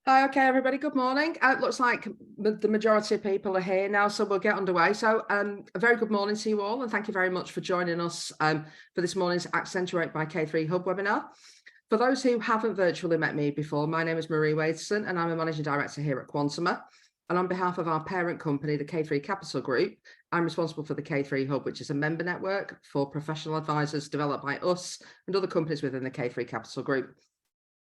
Hi, okay, everybody, good morning. It looks like the majority of people are here now, so we'll get underway. So a very good morning to you all, and thank you very much for joining us for this morning's Accentuate by K3 Hub webinar. For those who haven't virtually met me before, my name is Marie Wadeson, and I'm a Managing Director here at Quantuma. And on behalf of our parent company, the K3 Capital Group, I'm responsible for the K3 Hub, which is a member network for professional advisors developed by us and other companies within the K3 Capital Group.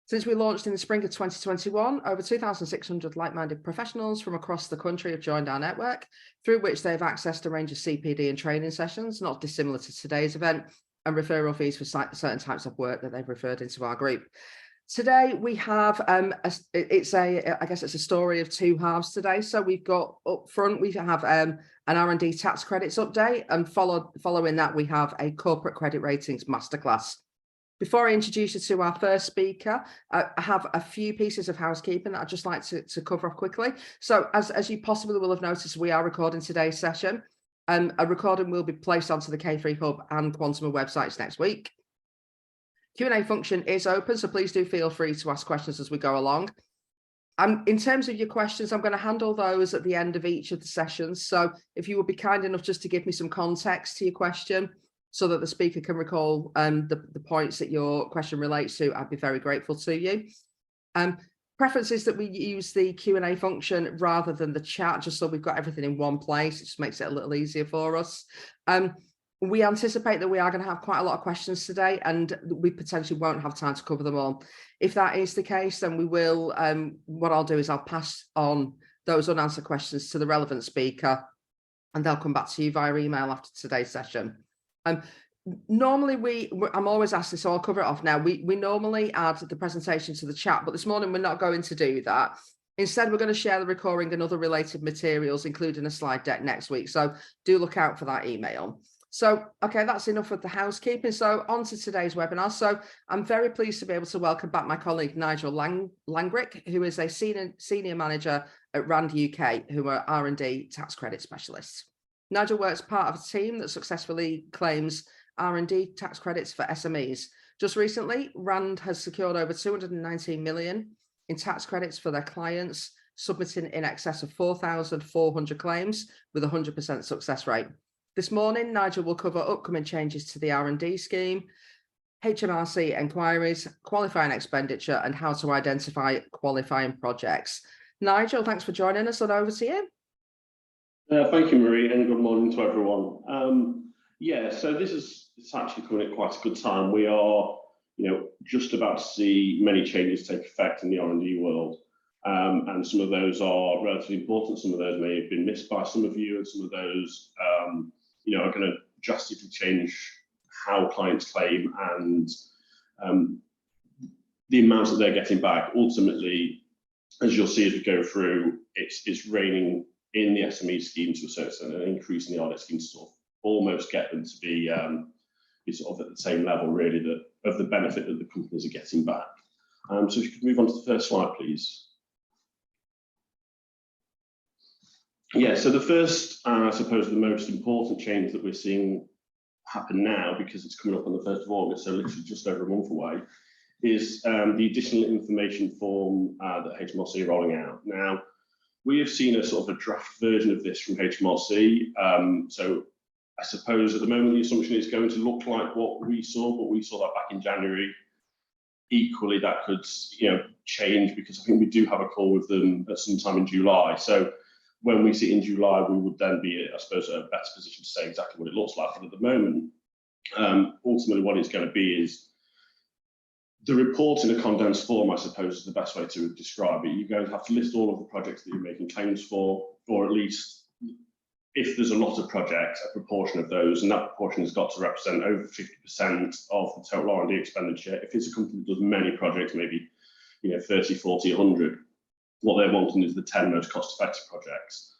Since we launched in the spring of 2021, over 2,600 like-minded professionals from across the country have joined our network, through which they've accessed a range of CPD and training sessions, not dissimilar to today's event, and referral fees for certain types of work that they've referred into our group. Today we have I guess it's a story of two halves today. So we've got up front, we have an R&D tax credits update, and following that we have a corporate credit ratings masterclass. Before I introduce you to our first speaker, I have a few pieces of housekeeping that I'd just like to cover off quickly. So as you possibly will have noticed, we are recording today's session. A recording will be placed onto the K3 Hub and Quantuma websites next week. Q&A function is open, so please do feel free to ask questions as we go along. In terms of your questions, I'm going to handle those at the end of each of the sessions. So if you would be kind enough just to give me some context to your question, so that the speaker can recall the points that your question relates to, I'd be very grateful to you. Preference is that we use the Q&A function rather than the chat, just so we've got everything in one place. It just makes it a little easier for us. We anticipate that we are going to have quite a lot of questions today, and we potentially won't have time to cover them all. If that is the case, then we will, what I'll do is I'll pass on those unanswered questions to the relevant speaker, and they'll come back to you via email after today's session. Normally I'm always asked this, so I'll cover it off now. We normally add the presentation to the chat, but this morning we're not going to do that. Instead, we're going to share the recording and other related materials, including a slide deck next week. So do look out for that email. So, okay, that's enough of the housekeeping. So on to today's webinar. So I'm very pleased to be able to welcome back my colleague, Nigel Langrick, who is a senior manager at randd UK, who are R&D tax credit specialists. Nigel works part of a team that successfully claims R&D tax credits for SMEs. Just recently, randd has secured over 219 million in tax credits for their clients, submitting in excess of 4,400 claims with a 100% success rate. This morning, Nigel will cover upcoming changes to the R&D scheme, HMRC enquiries, qualifying expenditure, and how to identify qualifying projects. Nigel, thanks for joining us, and over to you. Thank you, Marie, and good morning to everyone. Yeah, so it's actually coming at quite a good time. We are, just about to see many changes take effect in the R&D world, and some of those are relatively important. Some of those may have been missed by some of you, and some of those, are going to drastically change how clients claim and the amounts that they're getting back. Ultimately, as you'll see as we go through, it's reining in the SME scheme to a certain extent, and increasing the RD scheme to sort of almost get them to be sort of at the same level, really, of the benefit that the companies are getting back. So if you could move on to the first slide, please. Yeah, so the first, and I suppose the most important change that we're seeing happen now, because it's coming up on the 1st of August, so literally just over a month away, is the additional information form that HMRC are rolling out. Now, we have seen a sort of a draft version of this from HMRC. So I suppose at the moment the assumption is going to look like what we saw, but we saw that back in January. Equally, that could change, because I think we do have a call with them at some time in July. So when we see it in July, we would then be, I suppose, a better position to say exactly what it looks like. But at the moment, ultimately what it's going to be is the report in a condensed form, I suppose, is the best way to describe it. You're going to have to list all of the projects that you're making claims for, or at least, if there's a lot of projects, a proportion of those, and that proportion has got to represent over 50% of the total R&D expenditure. If it's a company that does many projects, maybe 30, 40, 100, what they're wanting is the 10 most cost-effective projects.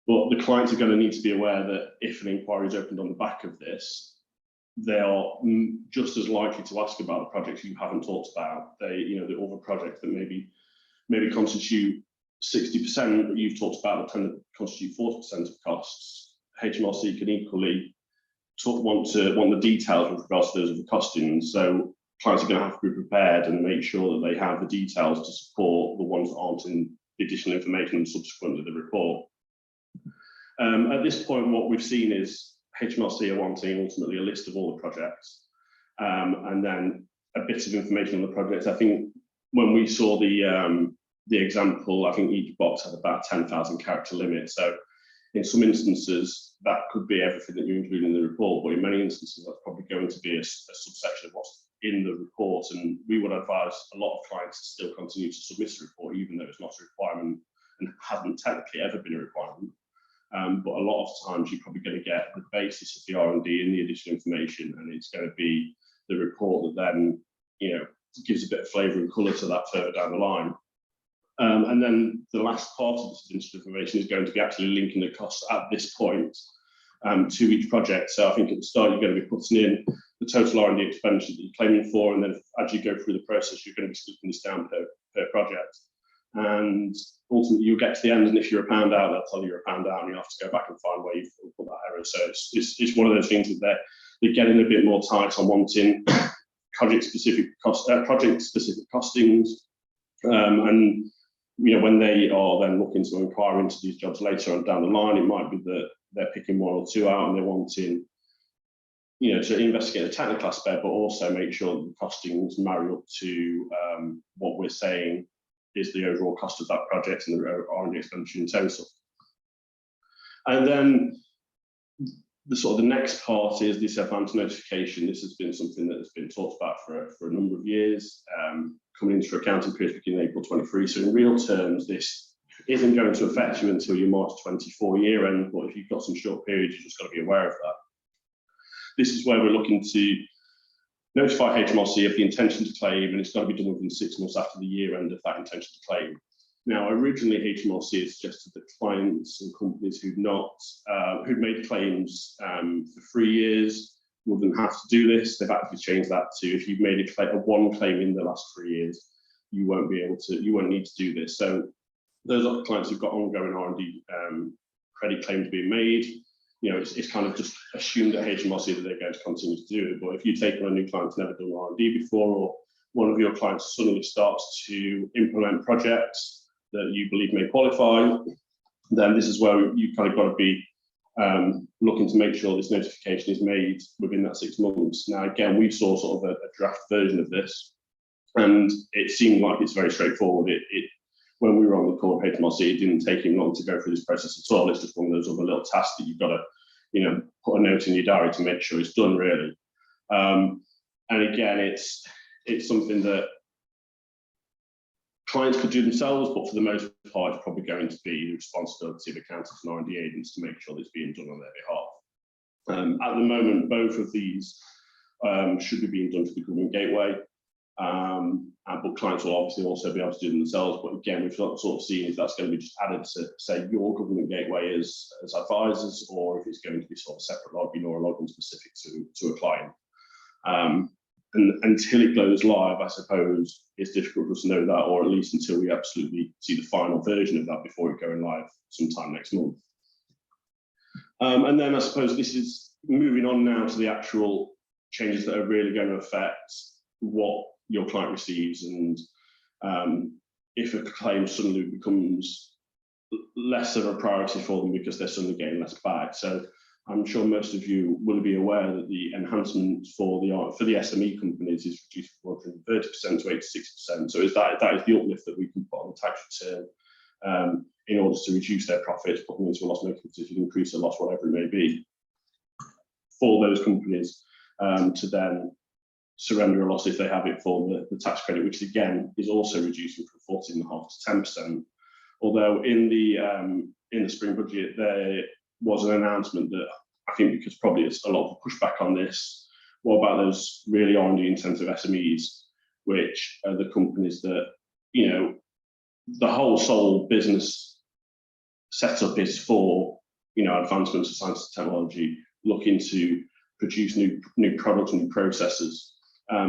But the clients are going to need to be aware that if an inquiry is opened on the back of this, they are just as likely to ask about the projects you haven't talked about. The other projects that maybe constitute 60% that you've talked about, that tend to constitute 40% of costs. HMRC can equally want the details with regards to those of the costings. So clients are going to have to be prepared and make sure that they have the details to support the ones that aren't in the additional information and subsequently the report. At this point, what we've seen is HMRC are wanting ultimately a list of all the projects, and then a bit of information on the projects. I think when we saw the example, I think each box had about 10,000 character limit. So in some instances, that could be everything that you include in the report, but in many instances, that's probably going to be a subsection of what's in the report. And we would advise a lot of clients to still continue to submit a report, even though it's not a requirement and hasn't technically ever been a requirement. But a lot of times you're probably going to get the basis of the R&D and the additional information, and it's going to be the report that then, gives a bit of flavour and colour to that further down the line. And then the last part of this additional information is going to be actually linking the costs at this point to each project. So I think at the start, you're going to be putting in the total R&D expenditure that you're claiming for, and then as you go through the process, you're going to be splitting this down per project. And ultimately, you'll get to the end, and if you're £1 out, they'll tell you you're £1 out, and you have to go back and find where you've put that error. So it's one of those things that they're getting a bit more tight on wanting project-specific costings, and when they are then looking to inquire into these jobs later on down the line, it might be that they're picking 1 or 2 out and they're wanting, to investigate the technical aspect, but also make sure that the costings marry up to what we're saying is the overall cost of that project and the R&D expenditure in total. And then the next part is this advanced notification. This has been something that has been talked about for a number of years, coming into accounting period beginning April 23. So in real terms, this isn't going to affect you until your March 24 year end, but if you've got some short periods, you've just got to be aware of that. This is where we're looking to notify HMRC of the intention to claim, and it's got to be done within 6 months after the year end of that intention to claim. Now, originally, HMRC has suggested that clients and companies who'd made claims for 3 years wouldn't have to do this. They've actually changed that to if you've made a one claim in the last 3 years, you won't need to do this. So those are clients who've got ongoing R&D credit claims being made. It's kind of just assumed at HMRC that they're going to continue to do it. But if you take on a new client who's never done R&D before, or one of your clients suddenly starts to implement projects that you believe may qualify, then this is where you kind of got to be looking to make sure this notification is made within that 6 months. Now, again, we saw sort of a draft version of this, and it seemed like it's very straightforward. When we were on the call with HMRC, it didn't take him long to go through this process at all. It's just one of those other little tasks that you've got to, put a note in your diary to make sure it's done, really. And again, it's something that clients could do themselves, but for the most part, it's probably going to be the responsibility of accountants and R&D agents to make sure that it's being done on their behalf. At the moment, both of these should be being done to the government gateway. But clients will obviously also be able to do them themselves. But again, we've sort of seen if that's going to be just added to, say, your government gateway as advisors, or if it's going to be sort of a separate login or a login specific to a client. And until it goes live, I suppose it's difficult for us to know that, or at least until we absolutely see the final version of that before it going live sometime next month. And then I suppose this is moving on now to the actual changes that are really going to affect what your client receives, and if a claim suddenly becomes less of a priority for them because they're suddenly getting less back. So I'm sure most of you will be aware that the enhancement for the SME companies is reduced from 30% to 86%. So that is the uplift that we can put on the tax return in order to reduce their profits, put them into a loss-making position, increase their loss, whatever it may be, for those companies to then surrender a loss if they have it for the tax credit, which again is also reducing from 14.5% to 10%. Although in the spring budget there was an announcement that I think because probably it's a lot of pushback on this. What about those really R&D intensive SMEs, which are the companies that the whole sole business setup is for advancements of science and technology, looking to produce new products, new processes.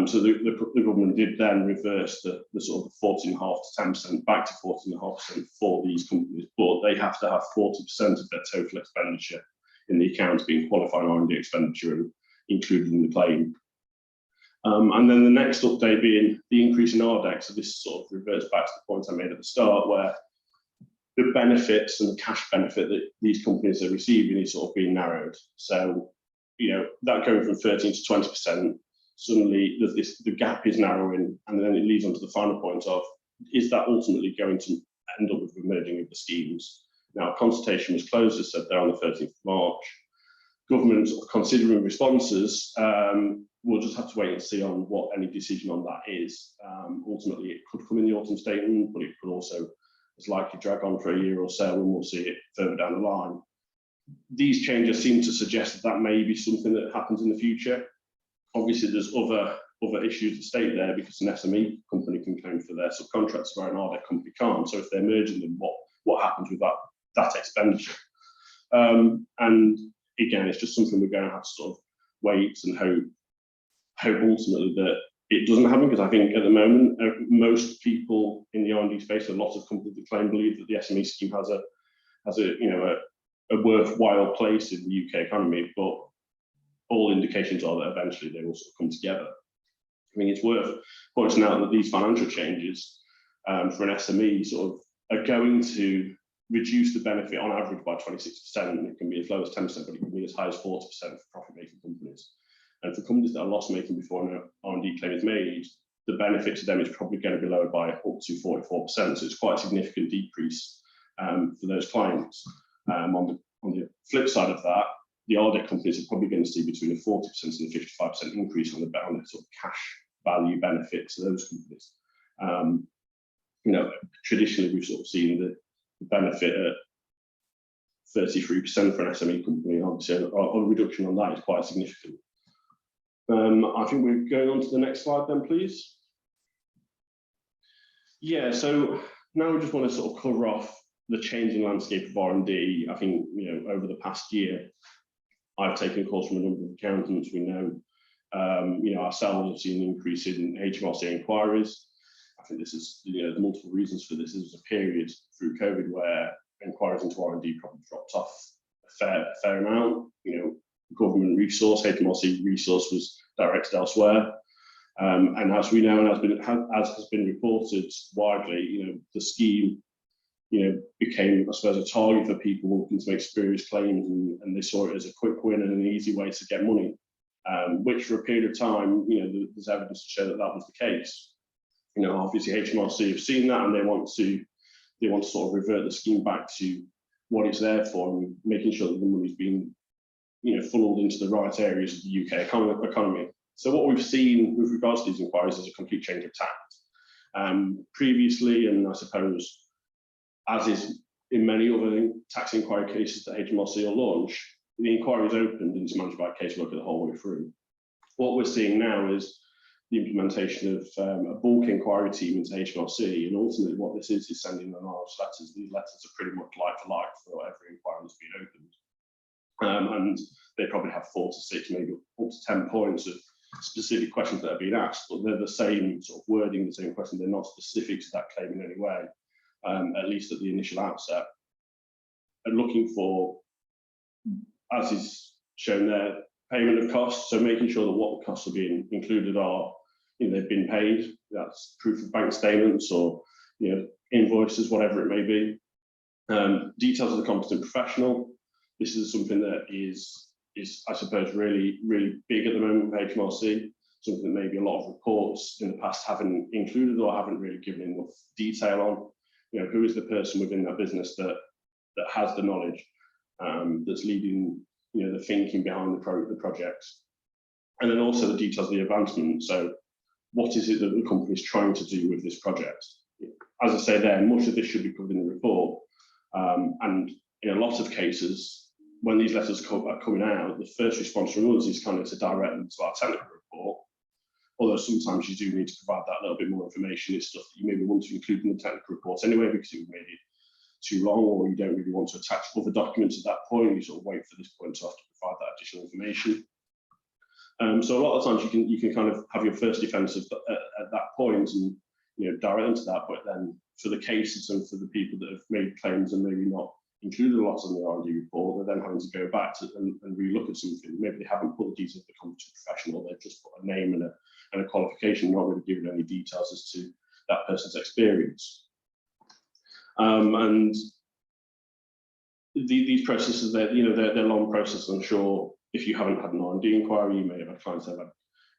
So the government did then reverse the sort of 14.5% to 10% back to 14.5% for these companies, but they have to have 40% of their total expenditure in the accounts being qualifying R&D expenditure and included in the claim. And then the next update being the increase in RDEC. So this sort of reverts back to the point I made at the start, where the benefits and the cash benefit that these companies are receiving is sort of being narrowed. So, that going from 13 to 20%, suddenly the gap is narrowing, and then it leads on to the final point of, is that ultimately going to end up with the merging of the schemes? Now, consultation was closed, as said there, on the 13th of March. Government considering responses. We'll just have to wait and see on what any decision on that is. Ultimately, it could come in the autumn statement, but it could also, it's likely drag on for a year or so, and we'll see it further down the line. These changes seem to suggest that may be something that happens in the future. Obviously, there's other issues at stake there, because an SME company can claim for their subcontractors where an RDEC company can't. So if they're merging them, what happens with that expenditure? And again, it's just something we're going to have to sort of wait and hope ultimately that it doesn't happen, because I think at the moment most people in the R&D space, a lot of companies that claim believe that the SME scheme has a worthwhile place in the UK economy, but all indications are that eventually they will sort of come together. I think it's worth pointing out that these financial changes for an SME sort of are going to reduce the benefit on average by 26%, and it can be as low as 10%, but it can be as high as 40% for profit-making companies. And for companies that are loss-making before an R&D claim is made, the benefit to them is probably going to be lowered by up to 44%. So it's quite a significant decrease for those clients. On the flip side of that, the RDEC companies are probably going to see between a 40% and a 55% increase on the sort of cash value benefit to those companies. Traditionally we've sort of seen the benefit at 33% for an SME company. Obviously, a reduction on that is quite significant. I think we're going on to the next slide then, please. Yeah, so now we just want to sort of cover off the changing landscape of R&D. I think, over the past year, I've taken calls from a number of accountants. We know, ourselves have seen an increase in HMRC inquiries. I think this is, the multiple reasons for this. There was a period through COVID where inquiries into R&D probably dropped off a fair amount. Government resource, HMRC resource was directed elsewhere. And as we know, and as has been reported widely, the scheme, became, I suppose, a target for people looking to make spurious claims, and they saw it as a quick win and an easy way to get money, which for a period of time, there's evidence to show that was the case. Obviously HMRC have seen that, and they want to sort of revert the scheme back to what it's there for, and making sure that the money's being funneled into the right areas of the UK economy. So what we've seen with regards to these inquiries is a complete change of tact. Previously, and I suppose as is in many other tax inquiry cases that HMRC will launch, the inquiry is opened and it's managed by a caseworker the whole way through. What we're seeing now is the implementation of a bulk inquiry team into HMRC, and ultimately what this is sending anonymous letters. These letters are pretty much like for like for every inquiry that's been opened. And they probably have 4 to 6, maybe up to 10 points of specific questions that are being asked, but they're the same sort of wording, the same question. They're not specific to that claim in any way, at least at the initial outset. And looking for, as is shown there, payment of costs, so making sure that what the costs are being included are, they've been paid. That's proof of bank statements or invoices, whatever it may be. Details of the competent professional. This is something that is I suppose really big at the moment with HMRC. Something that maybe a lot of reports in the past haven't included or haven't really given enough detail on. Who is the person within that business that has the knowledge, that's leading the thinking behind the projects, and then also the details of the advancement. So what is it that the company is trying to do with this project? As I say there, much of this should be covered in the report, and in a lot of cases, when these letters are coming out, the first response from us is kind of to direct them to our technical report, although sometimes you do need to provide that little bit more information. It's stuff that you maybe want to include in the technical report anyway, because it would maybe too long, or you don't really want to attach other documents at that point. You sort of wait for this point to have to provide that additional information. So a lot of times you can kind of have your first defence at that point and direct them to that. But then for the cases and for the people that have made claims and maybe not included a lot in the R&D report, they're then having to go back to and relook at something. Maybe they haven't put the details of the competent professional, they've just put a name and and a qualification, not really giving any details as to that person's experience. And these processes, they're long processes. I'm sure if you haven't had an R&D inquiry, you may have had clients that have had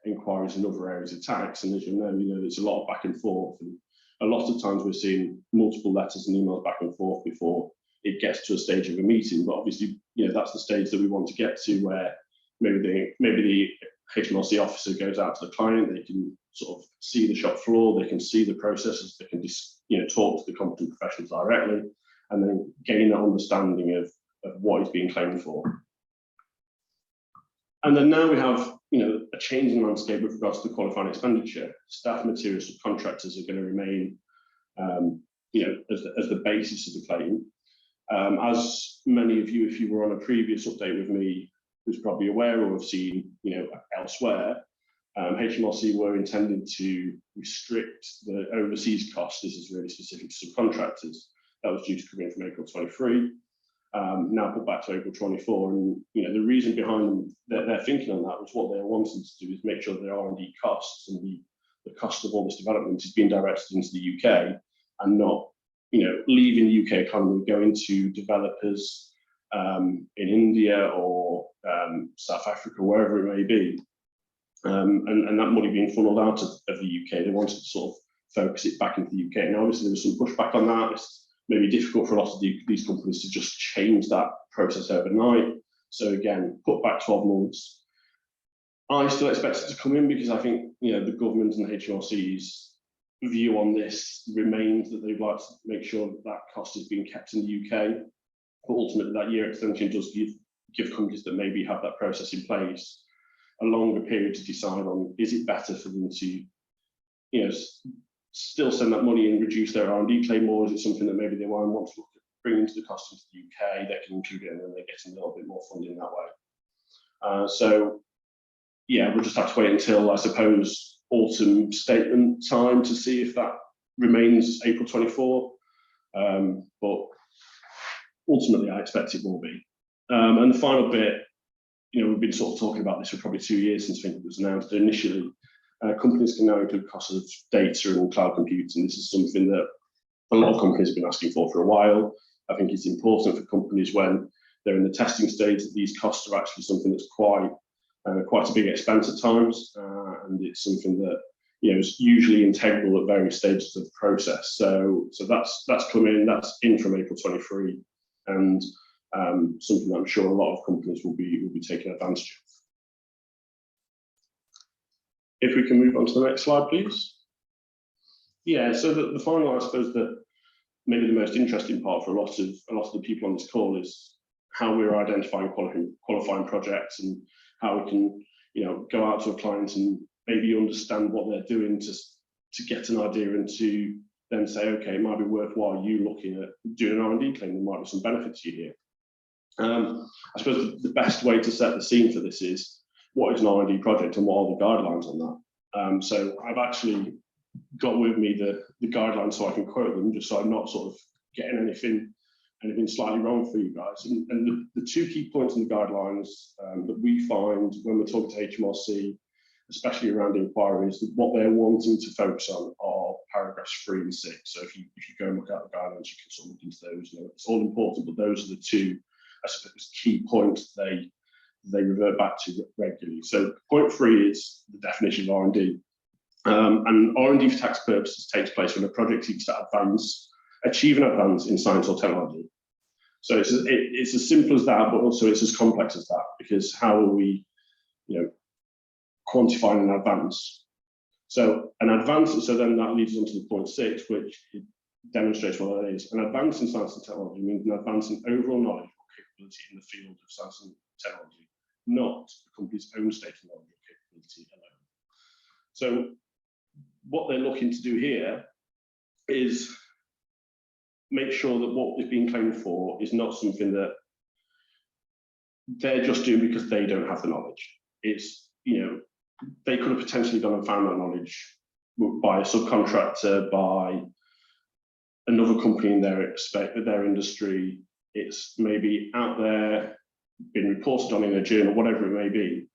inquiries in other areas of tax, and as you know, there's a lot of back and forth, and a lot of times we're seeing multiple letters and emails back and forth before it gets to a stage of a meeting. But obviously, that's the stage that we want to get to, where maybe the HMRC officer goes out to the client, they can sort of see the shop floor, they can see the processes, they can talk to the competent professionals directly, and then gain that understanding of what is being claimed for. And then now we have a changing landscape with regards to the qualifying expenditure. Staff materials subcontractors are going to remain as the basis of the claim. As many of you, if you were on a previous update with me, who's probably aware or have seen elsewhere, HMRC were intending to restrict the overseas costs. This is really specific to subcontractors. That was due to come in from April 23. Now put back to April 24, and the reason behind their thinking on that was what they wanted to do is make sure their R&D costs and the cost of all this development is being directed into the UK and not leaving the UK economy, going to developers in India or South Africa, wherever it may be, and that money being funneled out of the UK. They wanted to sort of focus it back into the UK. And obviously there was some pushback on that. It's maybe difficult for a lot of these companies to just change that process overnight. So again, put back 12 months. I still expect it to come in because I think the government and the HMRC's view on this remains that they'd like to make sure that cost is being kept in the UK. But ultimately, that year extension does give companies that maybe have that process in place a longer period to decide on, is it better for them to still send that money and reduce their R&D claim, or is it something that maybe they want to look at bringing to the cost into the UK, they can include it and then they're getting a little bit more funding that way. So yeah, we'll just have to wait until, I suppose, autumn statement time to see if that remains April 24. But ultimately, I expect it will be. And the final bit, we've been sort of talking about this for probably 2 years since it was announced initially. Companies can now include costs of data and cloud computing. This is something that a lot of companies have been asking for a while. I think it's important for companies when they're in the testing stage that these costs are actually something that's quite a big expense at times, and it's something that is usually integral at various stages of the process. So that's come in. That's in from April 23, and something that I'm sure a lot of companies will be taking advantage of. If we can move on to the next slide, please. Yeah, so the final, I suppose, that maybe the most interesting part for a lot of the people on this call is how we're identifying qualifying projects and how we can go out to a client and maybe understand what they're doing to get an idea and to then say, okay, it might be worthwhile you looking at doing an R&D claim. There might be some benefit to you here. I suppose the best way to set the scene for this is, what is an R&D project and what are the guidelines on that? So I've actually got with me the guidelines so I can quote them, just so I'm not sort of getting anything slightly wrong for you guys. And the two key points in the guidelines that we find when we're talking to HMRC, especially around inquiries, what they're wanting to focus on are paragraphs 3 and 6. So if you go and look at the guidelines, you can sort of look into those. It's all important, but those are the two, I suppose, key points they revert back to regularly. So point 3 is the definition of R&D. And R&D for tax purposes takes place when a project seeks to achieve an advance in science or technology. So it's as simple as that, but also it's as complex as that, because how are we, quantifying an advance? So an advance, so then that leads us on to the point 6, which demonstrates what that is. An advance in science and technology means an advance in overall knowledge or capability in the field of science and technology, not the company's own state of knowledge or capability alone. So what they're looking to do here is make sure that what is being claimed for is not something that they're just doing because they don't have the knowledge. It's, they could have potentially gone and found that knowledge by a subcontractor, by another company in their industry. It's maybe out there, been reported on in a journal, whatever it may be.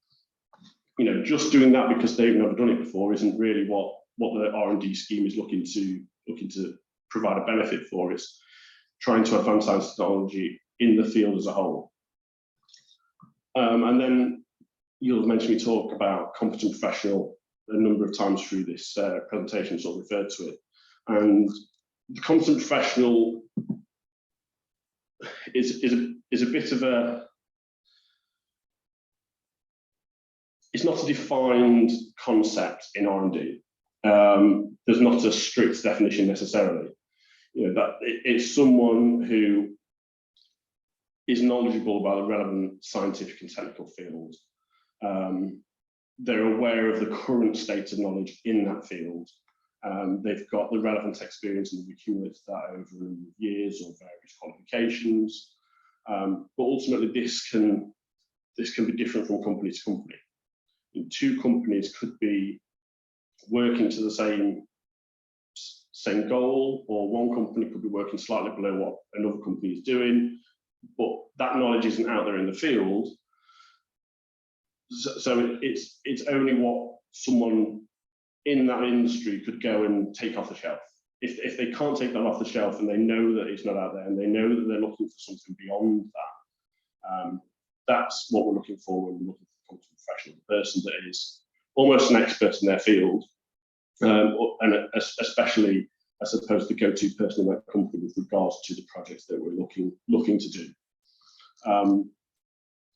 just doing that because they've never done it before isn't really what the R&D scheme is looking to provide a benefit for. It's trying to advance science technology in the field as a whole. And then you'll have mentioned me talk about competent professional a number of times through this presentation, sort of referred to it. And the competent professional is a bit of a, it's not a defined concept in R&D. There's not a strict definition necessarily. That it's someone who is knowledgeable about the relevant scientific and technical field. They're aware of the current state of knowledge in that field. They've got the relevant experience and they've accumulated that over a number of years or various qualifications. But ultimately, this can be different from company to company. Two companies could be working to the same goal, or one company could be working slightly below what another company is doing, but that knowledge isn't out there in the field. So it's only what someone in that industry could go and take off the shelf. If they can't take that off the shelf and they know that it's not out there and they know that they're looking for something beyond that, that's what we're looking for when we're looking for a competent professional, the person that is almost an expert in their field, and especially, I suppose, the go-to person in that company with regards to the projects that we're looking to do.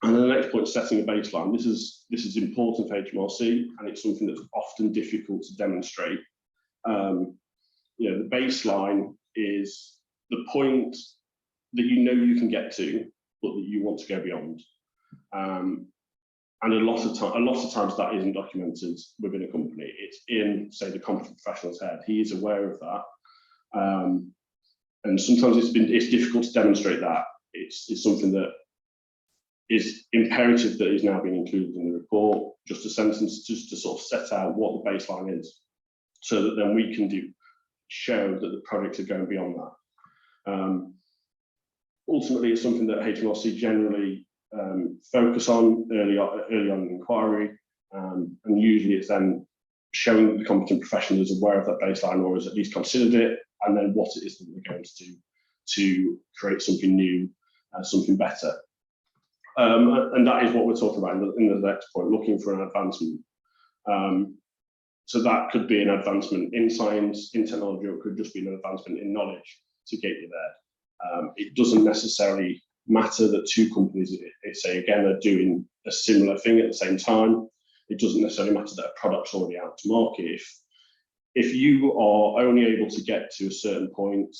And then the next point, setting a baseline. This is important for HMRC, and it's something that's often difficult to demonstrate. The baseline is the point that you can get to, but that you want to go beyond. And a lot of times that isn't documented within a company. It's in, say, the competent professional's head. He is aware of that, and sometimes it's difficult to demonstrate that. It's something that is imperative that is now being included in the report. Just a sentence, just to sort of set out what the baseline is, so that then we can show that the projects are going beyond that. Ultimately, it's something that HMRC generally focus on early on in inquiry, and usually it's then showing that the competent professional is aware of that baseline or has at least considered it, and then what it is that they're going to do to create something new, something better. And that is what we're talking about in the next point, looking for an advancement. So that could be an advancement in science, in technology, or it could just be an advancement in knowledge to get you there. It doesn't necessarily matter that two companies, say again, are doing a similar thing at the same time. It doesn't necessarily matter that a product's already out to market. If you are only able to get to a certain point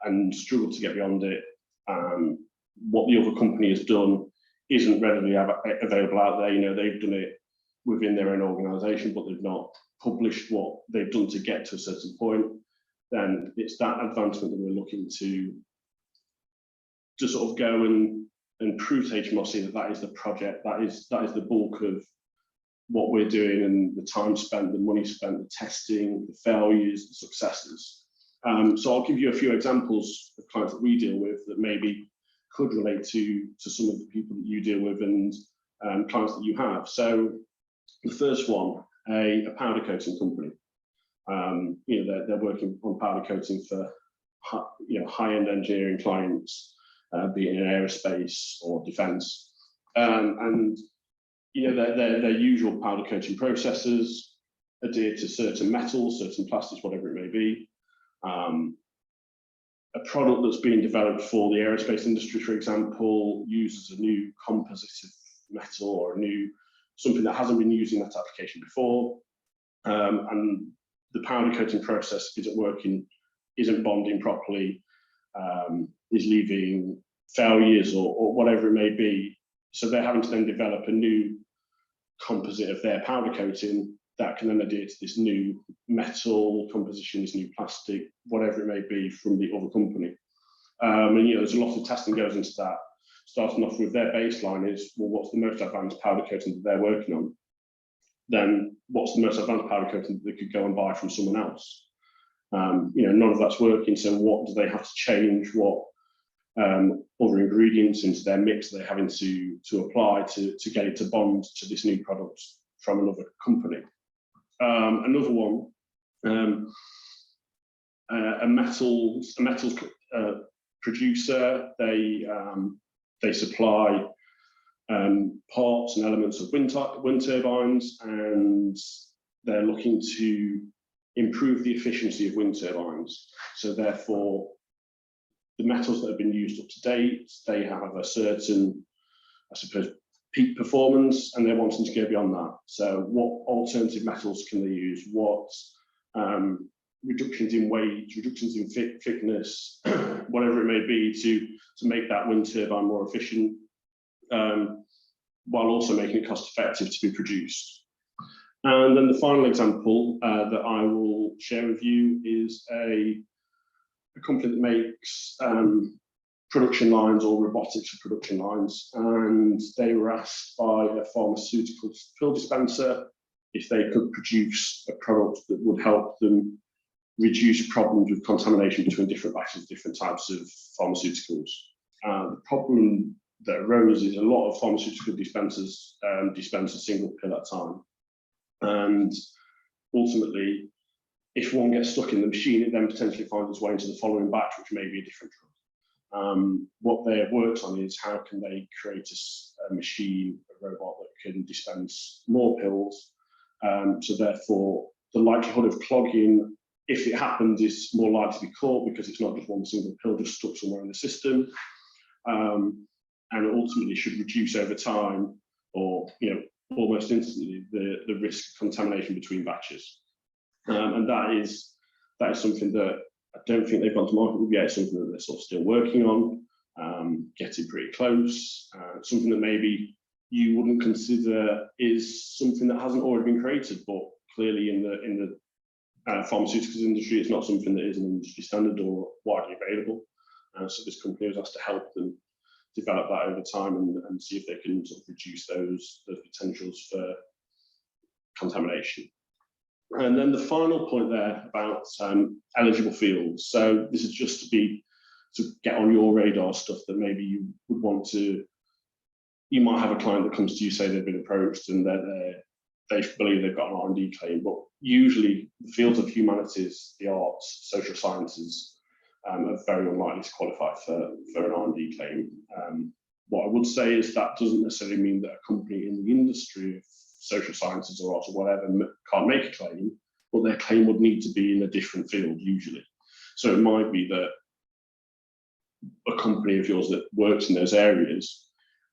and struggle to get beyond it, what the other company has done isn't readily available out there. They've done it within their own organisation, but they've not published what they've done to get to a certain point. Then it's that advancement that we're looking to sort of go and prove to HMRC that is the project, that is the bulk of what we're doing, and the time spent, the money spent, the testing, the failures, the successes. So I'll give you a few examples of clients that we deal with that maybe could relate to some of the people that you deal with and clients that you have. So the first one, a powder coating company. They're working on powder coating for high-end engineering clients, be it in aerospace or defence, and their usual powder coating processes adhere to certain metals, certain plastics, whatever it may be. A product that's being developed for the aerospace industry, for example, uses a new compositive metal or something that hasn't been used in that application before, and the powder coating process isn't working, isn't bonding properly, is leaving failures or whatever it may be. So they're having to then develop a new composite of their powder coating that can then adhere to this new metal composition, this new plastic, whatever it may be, from the other company. And there's a lot of testing goes into that. Starting off with their baseline is, well, what's the most advanced powder coating that they're working on? Then what's the most advanced powder coating that they could go and buy from someone else? None of that's working. So what do they have to change? What other ingredients into their mix they're having to apply to get it to bond to this new product from another company. Another one, a metals producer. They supply parts and elements of wind turbines, and they're looking to improve the efficiency of wind turbines. So therefore, the metals that have been used up to date, they have a certain, I suppose, peak performance, and they're wanting to go beyond that. So what alternative metals can they use? What reductions in weight, reductions in thickness, whatever it may be, to make that wind turbine more efficient, while also making it cost effective to be produced. And then the final example that I will share with you is a company that makes production lines or robotics for production lines, and they were asked by a pharmaceutical pill dispenser if they could produce a product that would help them reduce problems with contamination between different batches, different types of pharmaceuticals. The problem that arose is a lot of pharmaceutical dispensers dispense a single pill at a time, and ultimately, if one gets stuck in the machine, it then potentially finds its way into the following batch, which may be a different drug. What they have worked on is how can they create a machine, a robot that can dispense more pills. So therefore, the likelihood of clogging, if it happens, is more likely to be caught because it's not just one single pill just stuck somewhere in the system, and ultimately should reduce over time, or almost instantly, the risk of contamination between batches. And that is something that I don't think they've gone to market with yet. It's something that they're sort of still working on, getting pretty close. Something that maybe you wouldn't consider is something that hasn't already been created, but clearly in the pharmaceuticals industry, it's not something that is an industry standard or widely available. So this company was asked to help them develop that over time and see if they can sort of reduce those potentials for contamination. And then the final point there about eligible fields. So this is just to get on your radar stuff that maybe you would want to. You might have a client that comes to you, say they've been approached and they believe they've got an R&D claim, but usually the fields of humanities, the arts, social sciences are very unlikely to qualify for an R&D claim. What I would say is that doesn't necessarily mean that a company in the industry of social sciences or arts or whatever can't make a claim, but their claim would need to be in a different field usually. So it might be that a company of yours that works in those areas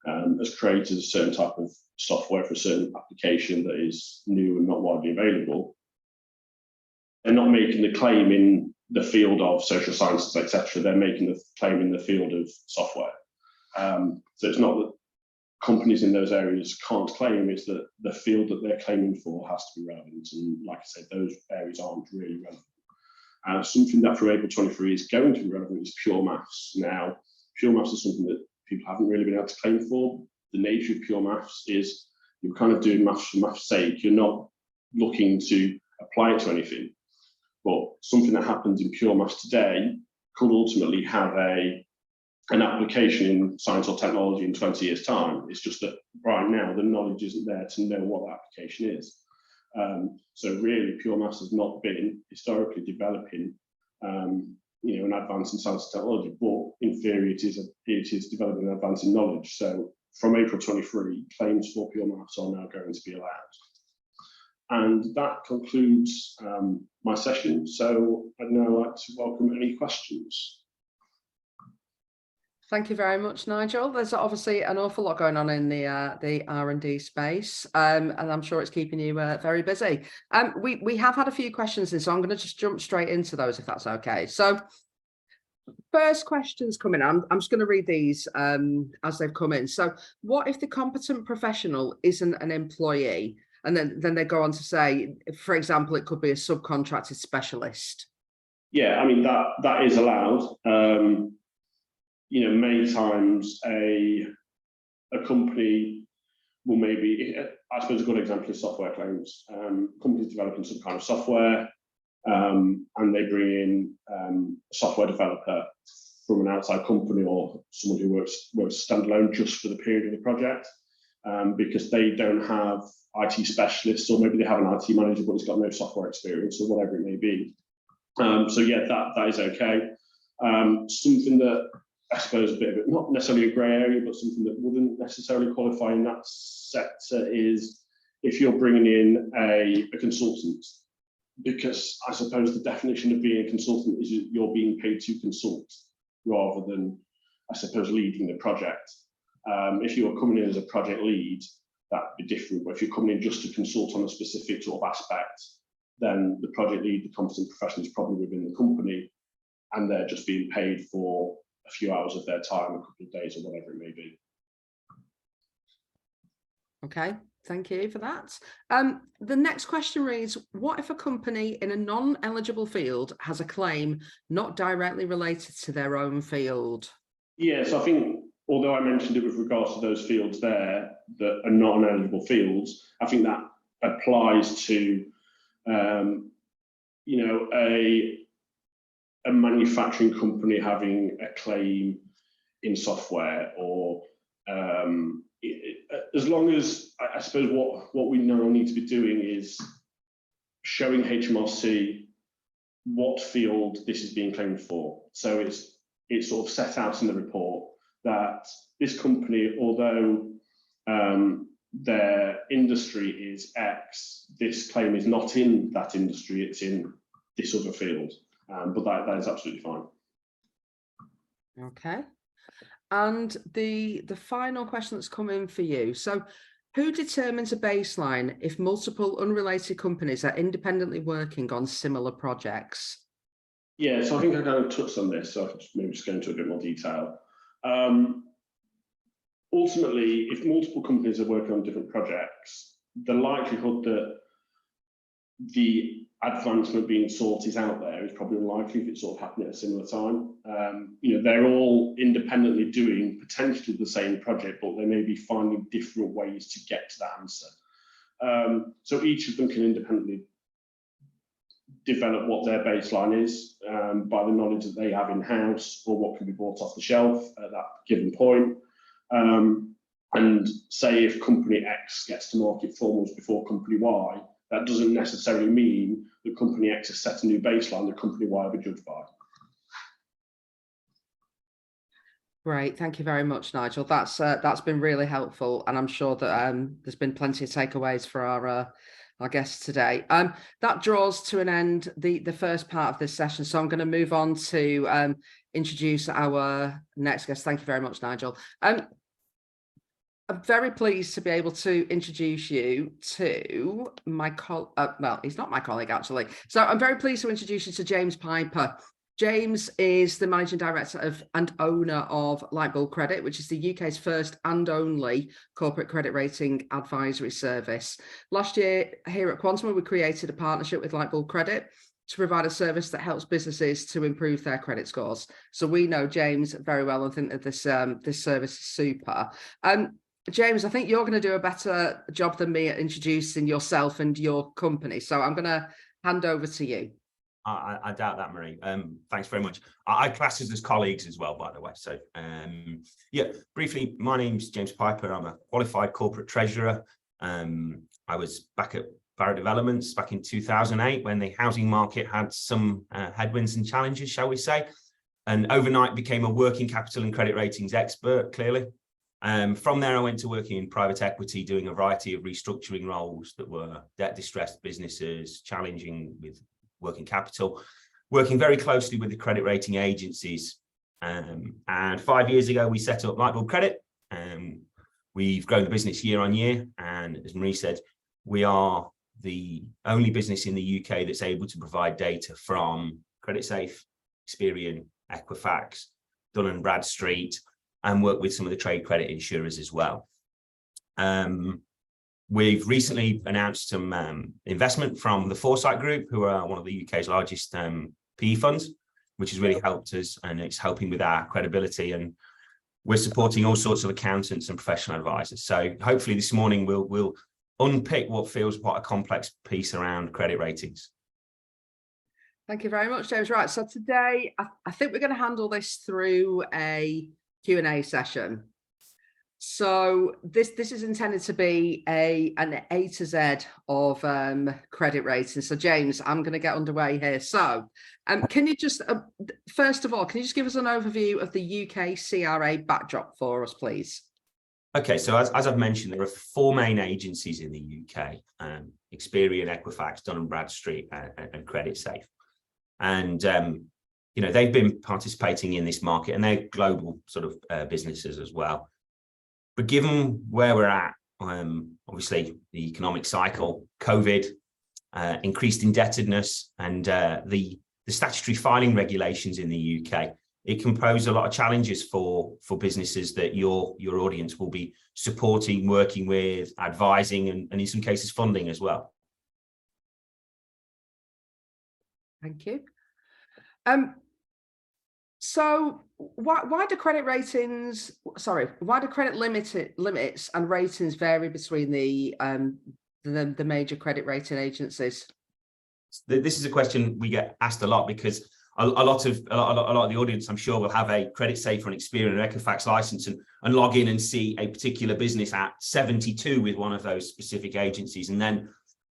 has created a certain type of software for a certain application that is new and not widely available. They're not making the claim in the field of social sciences, etc. They're making the claim in the field of software. So it's not that companies in those areas can't claim, it's that the field that they're claiming for has to be relevant. And like I said, those areas aren't really relevant. Something that for April 23 is going to be relevant is pure maths. Now, pure maths is something that people haven't really been able to claim for. The nature of pure maths is you're kind of doing maths for maths' sake. You're not looking to apply it to anything. But something that happens in pure maths today could ultimately have an application in science or technology in 20 years' time. It's just that right now the knowledge isn't there to know what the application is. So really, pure maths has not been historically developing, an advance in science and technology, but in theory it is developing an advance in knowledge. So from April 23, claims for pure maths are now going to be allowed. And that concludes my session. So I'd now like to welcome any questions. Thank you very much, Nigel. There's obviously an awful lot going on in the R&D space, and I'm sure it's keeping you very busy. We have had a few questions in, so I'm going to just jump straight into those, if that's okay. So first questions coming. I'm just going to read these as they've come in. So what if the competent professional isn't an employee? And then they go on to say, for example, it could be a subcontracted specialist. Yeah, I mean, that is allowed. Many times a company will maybe, I suppose a good example is software claims. Companies developing some kind of software, and they bring in a software developer from an outside company or someone who works standalone just for the period of the project. because they don't have IT specialists, or maybe they have an IT manager but he's got no software experience, or whatever it may be. So yeah, that is okay. Something that I suppose a bit of it, not necessarily a grey area, but something that wouldn't necessarily qualify in that sector is if you're bringing in a consultant, because I suppose the definition of being a consultant is you're being paid to consult rather than, I suppose, leading the project. If you were coming in as a project lead, that'd be different. But if you're coming in just to consult on a specific sort of aspect, then the project lead, the competent professional, is probably within the company, and they're just being paid for a few hours of their time, a couple of days, or whatever it may be. Okay, thank you for that. The next question reads, what if a company in a non-eligible field has a claim not directly related to their own field? Yeah, so I think, although I mentioned it with regards to those fields there that are not eligible fields, I think that applies to, you know, a manufacturing company having a claim in software, or as long as, I suppose what we now need to be doing is showing HMRC what field this is being claimed for. So it's sort of set out in the report that this company, although their industry is X, this claim is not in that industry, it's in this other field. But that is absolutely fine. Okay. And the final question that's come in for you. So who determines a baseline if multiple unrelated companies are independently working on similar projects? Yeah, so I think I kind of touched on this, so I could maybe just go into a bit more detail. Ultimately, if multiple companies are working on different projects, the likelihood that the advancement being sought is out there is probably unlikely if it's sort of happening at a similar time. You know, they're all independently doing potentially the same project, but they may be finding different ways to get to that answer. So each of them can independently develop what their baseline is by the knowledge that they have in-house, or what can be bought off the shelf at that given point. And say if company X gets to market 4 months before company Y, that doesn't necessarily mean that company X has set a new baseline that company Y will be judged by. Great, thank you very much, Nigel. That's been really helpful, and I'm sure that there's been plenty of takeaways for our guests today. That draws to an end the first part of this session, so I'm going to move on to introduce our next guest. Thank you very much, Nigel. I'm very pleased to be able to introduce you to my well, he's not my colleague actually. So I'm very pleased to introduce you to James Piper. James is the managing director of and owner of Lightbulb Credit, which is the UK's first and only corporate credit rating advisory service. Last year here at Quantum, we created a partnership with Lightbulb Credit to provide a service that helps businesses to improve their credit scores. So we know James very well and think that this service is super. James, I think you're going to do a better job than me at introducing yourself and your company. So I'm going to hand over to you. I doubt that, Marie. Thanks very much. I class us as colleagues as well, by the way. So yeah, briefly, my name's James Piper. I'm a qualified corporate treasurer. I was back at Barratt Developments back in 2008 when the housing market had some headwinds and challenges, shall we say, and overnight became a working capital and credit ratings expert, clearly. From there, I went to working in private equity, doing a variety of restructuring roles that were debt distressed businesses, challenging with working capital, working very closely with the credit rating agencies. And 5 years ago, we set up Lightbulb Credit. We've grown the business year on year. And as Marie said, we are the only business in the UK that's able to provide data from CreditSafe, Experian, Equifax, Dun & Bradstreet, and work with some of the trade credit insurers as well. We've recently announced some investment from the Foresight Group, who are one of the UK's largest PE funds, which has really helped us, and it's helping with our credibility. And we're supporting all sorts of accountants and professional advisors. So hopefully this morning we'll unpick what feels quite a complex piece around credit ratings. Thank you very much, James. Right, so today I think we're going to handle this through a Q&A session. So this is intended to be an A to Z of credit rating. So James, I'm going to get underway here. So can you just first of all, can you just give us an overview of the UK CRA backdrop for us, please? Okay, so as I've mentioned, there are 4 main agencies in the UK: Experian, Equifax, Dun & Bradstreet, and CreditSafe. And you know, they've been participating in this market, and they're global sort of businesses as well. But given where we're at, obviously the economic cycle, COVID, increased indebtedness, and the statutory filing regulations in the UK, it can pose a lot of challenges for businesses that your audience will be supporting, working with, advising, and in some cases funding as well. Thank you. So why do credit ratings, why do credit limits and ratings vary between the major credit rating agencies? This is a question we get asked a lot, because a lot of the audience, I'm sure, will have a CreditSafe or an Experian or Equifax license and log in and see a particular business at 72 with one of those specific agencies, and then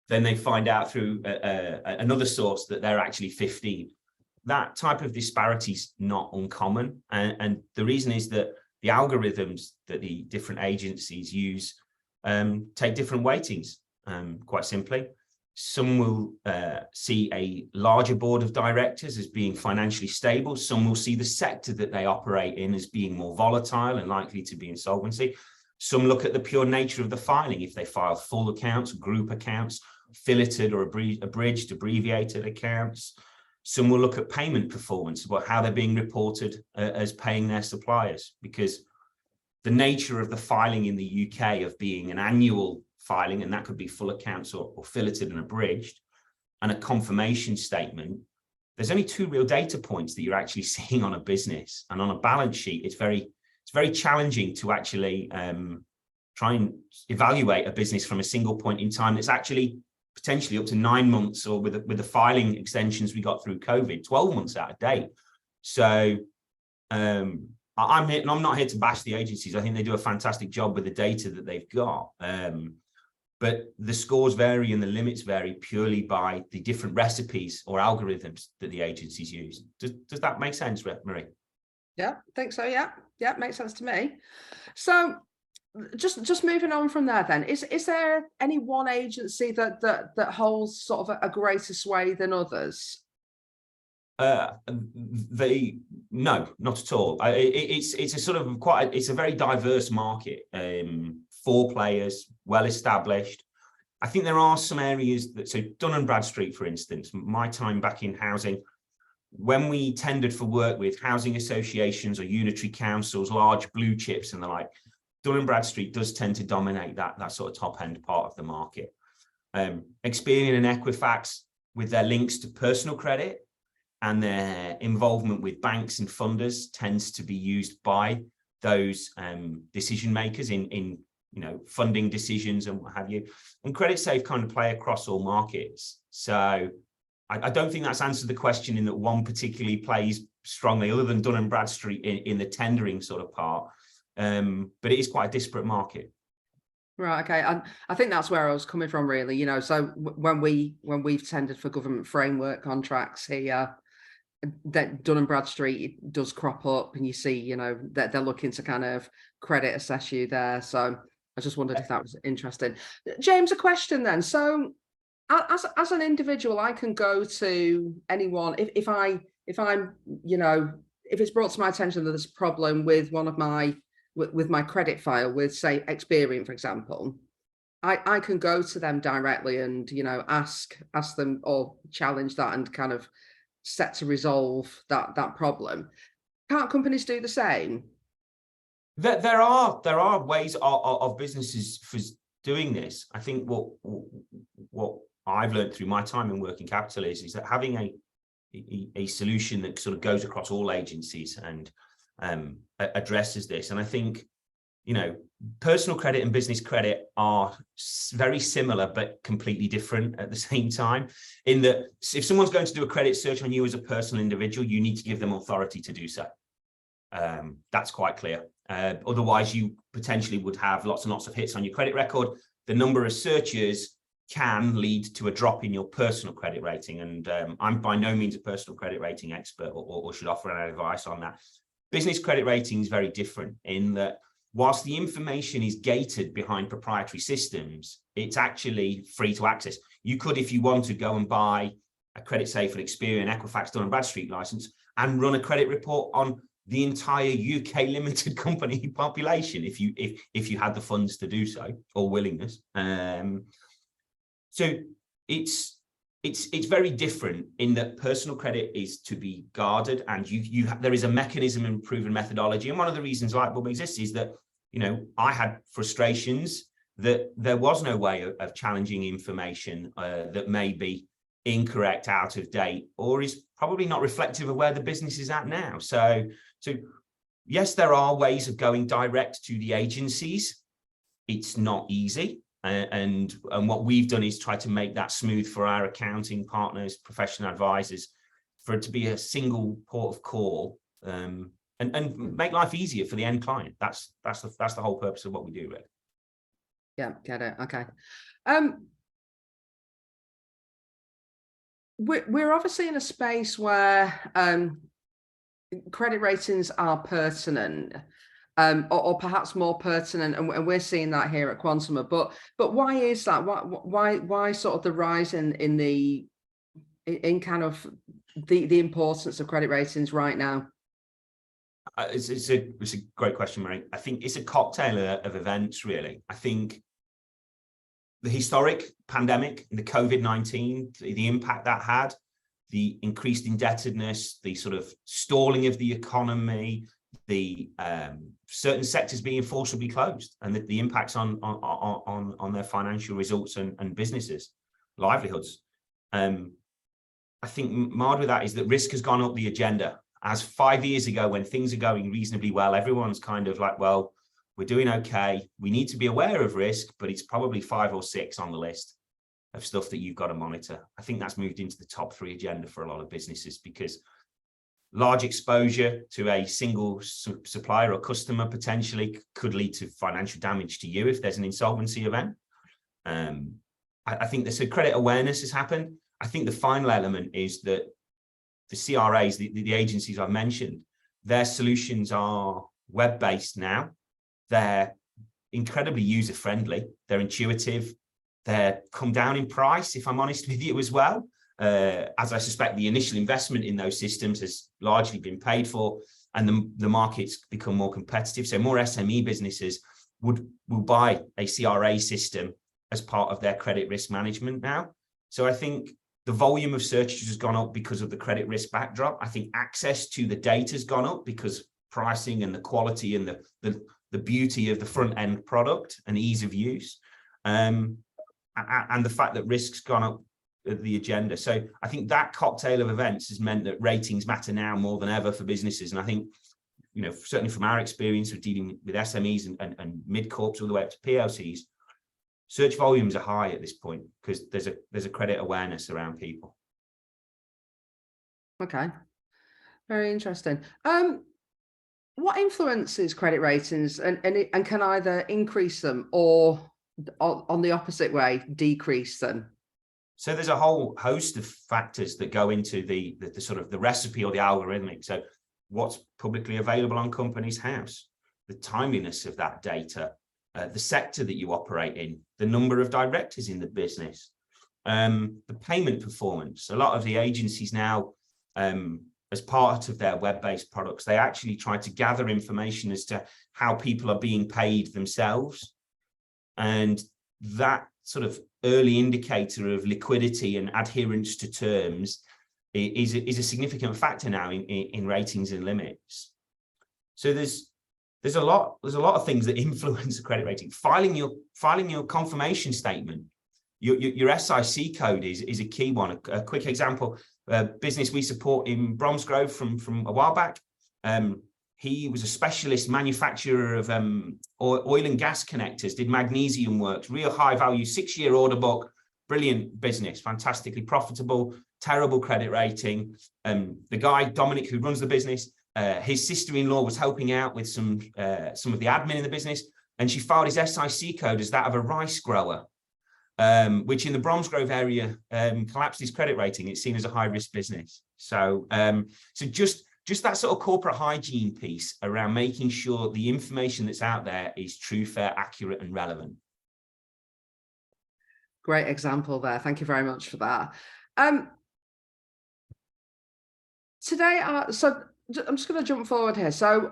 they find out through another source that they're actually 15. That type of disparity is not uncommon, and the reason is that the algorithms that the different agencies use take different weightings. Quite simply, some will see a larger board of directors as being financially stable. Some will see the sector that they operate in as being more volatile and likely to be insolvency. Some look at the pure nature of the filing, if they file full accounts, group accounts, filleted or abridged, abbreviated accounts. Some will look at payment performance, about how they're being reported as paying their suppliers, because the nature of the filing in the UK of being an annual filing, and that could be full accounts or filleted and abridged, and a confirmation statement, there's only 2 real data points that you're actually seeing on a business. And on a balance sheet, it's very challenging to actually try and evaluate a business from a single point in time that's actually potentially up to 9 months, or with the filing extensions we got through COVID, 12 months out of date. So I'm not here to bash the agencies. I think they do a fantastic job with the data that they've got. But the scores vary and the limits vary purely by the different recipes or algorithms that the agencies use. Does that make sense, Marie? Yeah, I think so. Yeah, makes sense to me. So just moving on from there then, is there any one agency that holds sort of a greater sway than others? No, not at all. It's a sort of it's a very diverse market. 4 players, well established. I think there are some areas that, so Dun & Bradstreet, for instance, my time back in housing, when we tendered for work with housing associations or unitary councils, large blue chips and the like, Dun & Bradstreet does tend to dominate that sort of top end part of the market. Experian and Equifax, with their links to personal credit and their involvement with banks and funders, tends to be used by those decision makers in funding decisions and what have you. And CreditSafe kind of play across all markets. So I don't think that's answered the question in that one particularly plays strongly, other than Dun & Bradstreet in the tendering sort of part. But it is quite a disparate market. Right. Okay. And I think that's where I was coming from, really. So when we've tendered for government framework contracts here, that Dun & Bradstreet does crop up, and you see, that they're looking to kind of credit assess you there. So I just wondered if that was interesting. James, a question then. So as an individual, I can go to anyone if it's brought to my attention that there's a problem with one of my with my credit file, with say Experian, for example. I can go to them directly and ask them, or challenge that, and kind of set to resolve that problem. Can't companies do the same? There are ways of businesses for doing this. I think what I've learned through my time in working capital is that having a solution that sort of goes across all agencies and addresses this. And I think personal credit and business credit are very similar but completely different at the same time, in that if someone's going to do a credit search on you as a personal individual, you need to give them authority to do so. That's quite clear. Otherwise, you potentially would have lots and lots of hits on your credit record. The number of searches can lead to a drop in your personal credit rating. And I'm by no means a personal credit rating expert or should offer any advice on that. Business credit rating is very different in that whilst the information is gated behind proprietary systems, it's actually free to access. You could, if you want to, go and buy a Credit Safe and Experian Equifax Dun & Bradstreet license and run a credit report on the entire UK limited company population if you had the funds to do so or willingness. So it's very different in that personal credit is to be guarded, and there is a mechanism and proven methodology. And one of the reasons Lightbulb exists is that, you know, I had frustrations that there was no way of challenging information that may be incorrect, out of date, or is probably not reflective of where the business is at now. So yes, there are ways of going direct to the agencies. It's not easy. And what we've done is try to make that smooth for our accounting partners, professional advisors, for it to be a single port of call, and make life easier for the end client. That's the whole purpose of what we do, really. Yeah, get it. Okay. We're obviously in a space where credit ratings are pertinent, or perhaps more pertinent, and we're seeing that here at Quantuma. But why is that? Why sort of the rise in kind of the importance of credit ratings right now? It's a great question, Marie. I think it's a cocktail of events, really. I think the historic pandemic, the COVID-19, the impact that had, the increased indebtedness, the sort of stalling of the economy, the certain sectors being forcibly closed, and the impacts on their financial results and businesses, livelihoods. I think marred with that is that risk has gone up the agenda. As 5 years ago, when things are going reasonably well, everyone's kind of like, well, we're doing okay. We need to be aware of risk, but it's probably 5 or 6 on the list of stuff that you've got to monitor. I think that's moved into the top 3 agenda for a lot of businesses, because large exposure to a single supplier or customer potentially could lead to financial damage to you if there's an insolvency event. I think there's a credit awareness has happened. I think the final element is that the CRAs, the agencies I've mentioned, their solutions are web-based now. They're incredibly user-friendly. They're intuitive. They're come down in price, if I'm honest with you, as well. As I suspect the initial investment in those systems has largely been paid for, and the market's become more competitive. So more SME businesses will buy a CRA system as part of their credit risk management now. So I think the volume of searches has gone up because of the credit risk backdrop. I think access to the data has gone up because pricing and the quality and the beauty of the front end product and ease of use, and the fact that risk's gone up the agenda. So I think that cocktail of events has meant that ratings matter now more than ever for businesses. And I think, you know, certainly from our experience of dealing with SMEs and mid-corps all the way up to PLCs, search volumes are high at this point because there's a credit awareness around people. Okay, very interesting. What influences credit ratings and can either increase them or on the opposite way, decrease them? So there's a whole host of factors that go into the sort of the recipe or the algorithmic. So what's publicly available on Companies House, the timeliness of that data, the sector that you operate in, the number of directors in the business, the payment performance. A lot of the agencies now, as part of their web-based products, they actually try to gather information as to how people are being paid themselves. And that sort of early indicator of liquidity and adherence to terms is a significant factor now in ratings and limits. So there's a lot of things that influence the credit rating. Filing your confirmation statement, your SIC code is a key one. A quick example, a business we support in Bromsgrove from a while back. He was a specialist manufacturer of oil and gas connectors, did magnesium works, real high value, 6-year order book, brilliant business, fantastically profitable, terrible credit rating. The guy, Dominic, who runs the business, his sister-in-law was helping out with some of the admin in the business, and she filed his SIC code as that of a rice grower, which in the Bromsgrove area collapsed his credit rating. It's seen as a high-risk business. So, so just that sort of corporate hygiene piece around making sure the information that's out there is true, fair, accurate, and relevant. Great example there. Thank you very much for that. Today, so I'm just going to jump forward here. So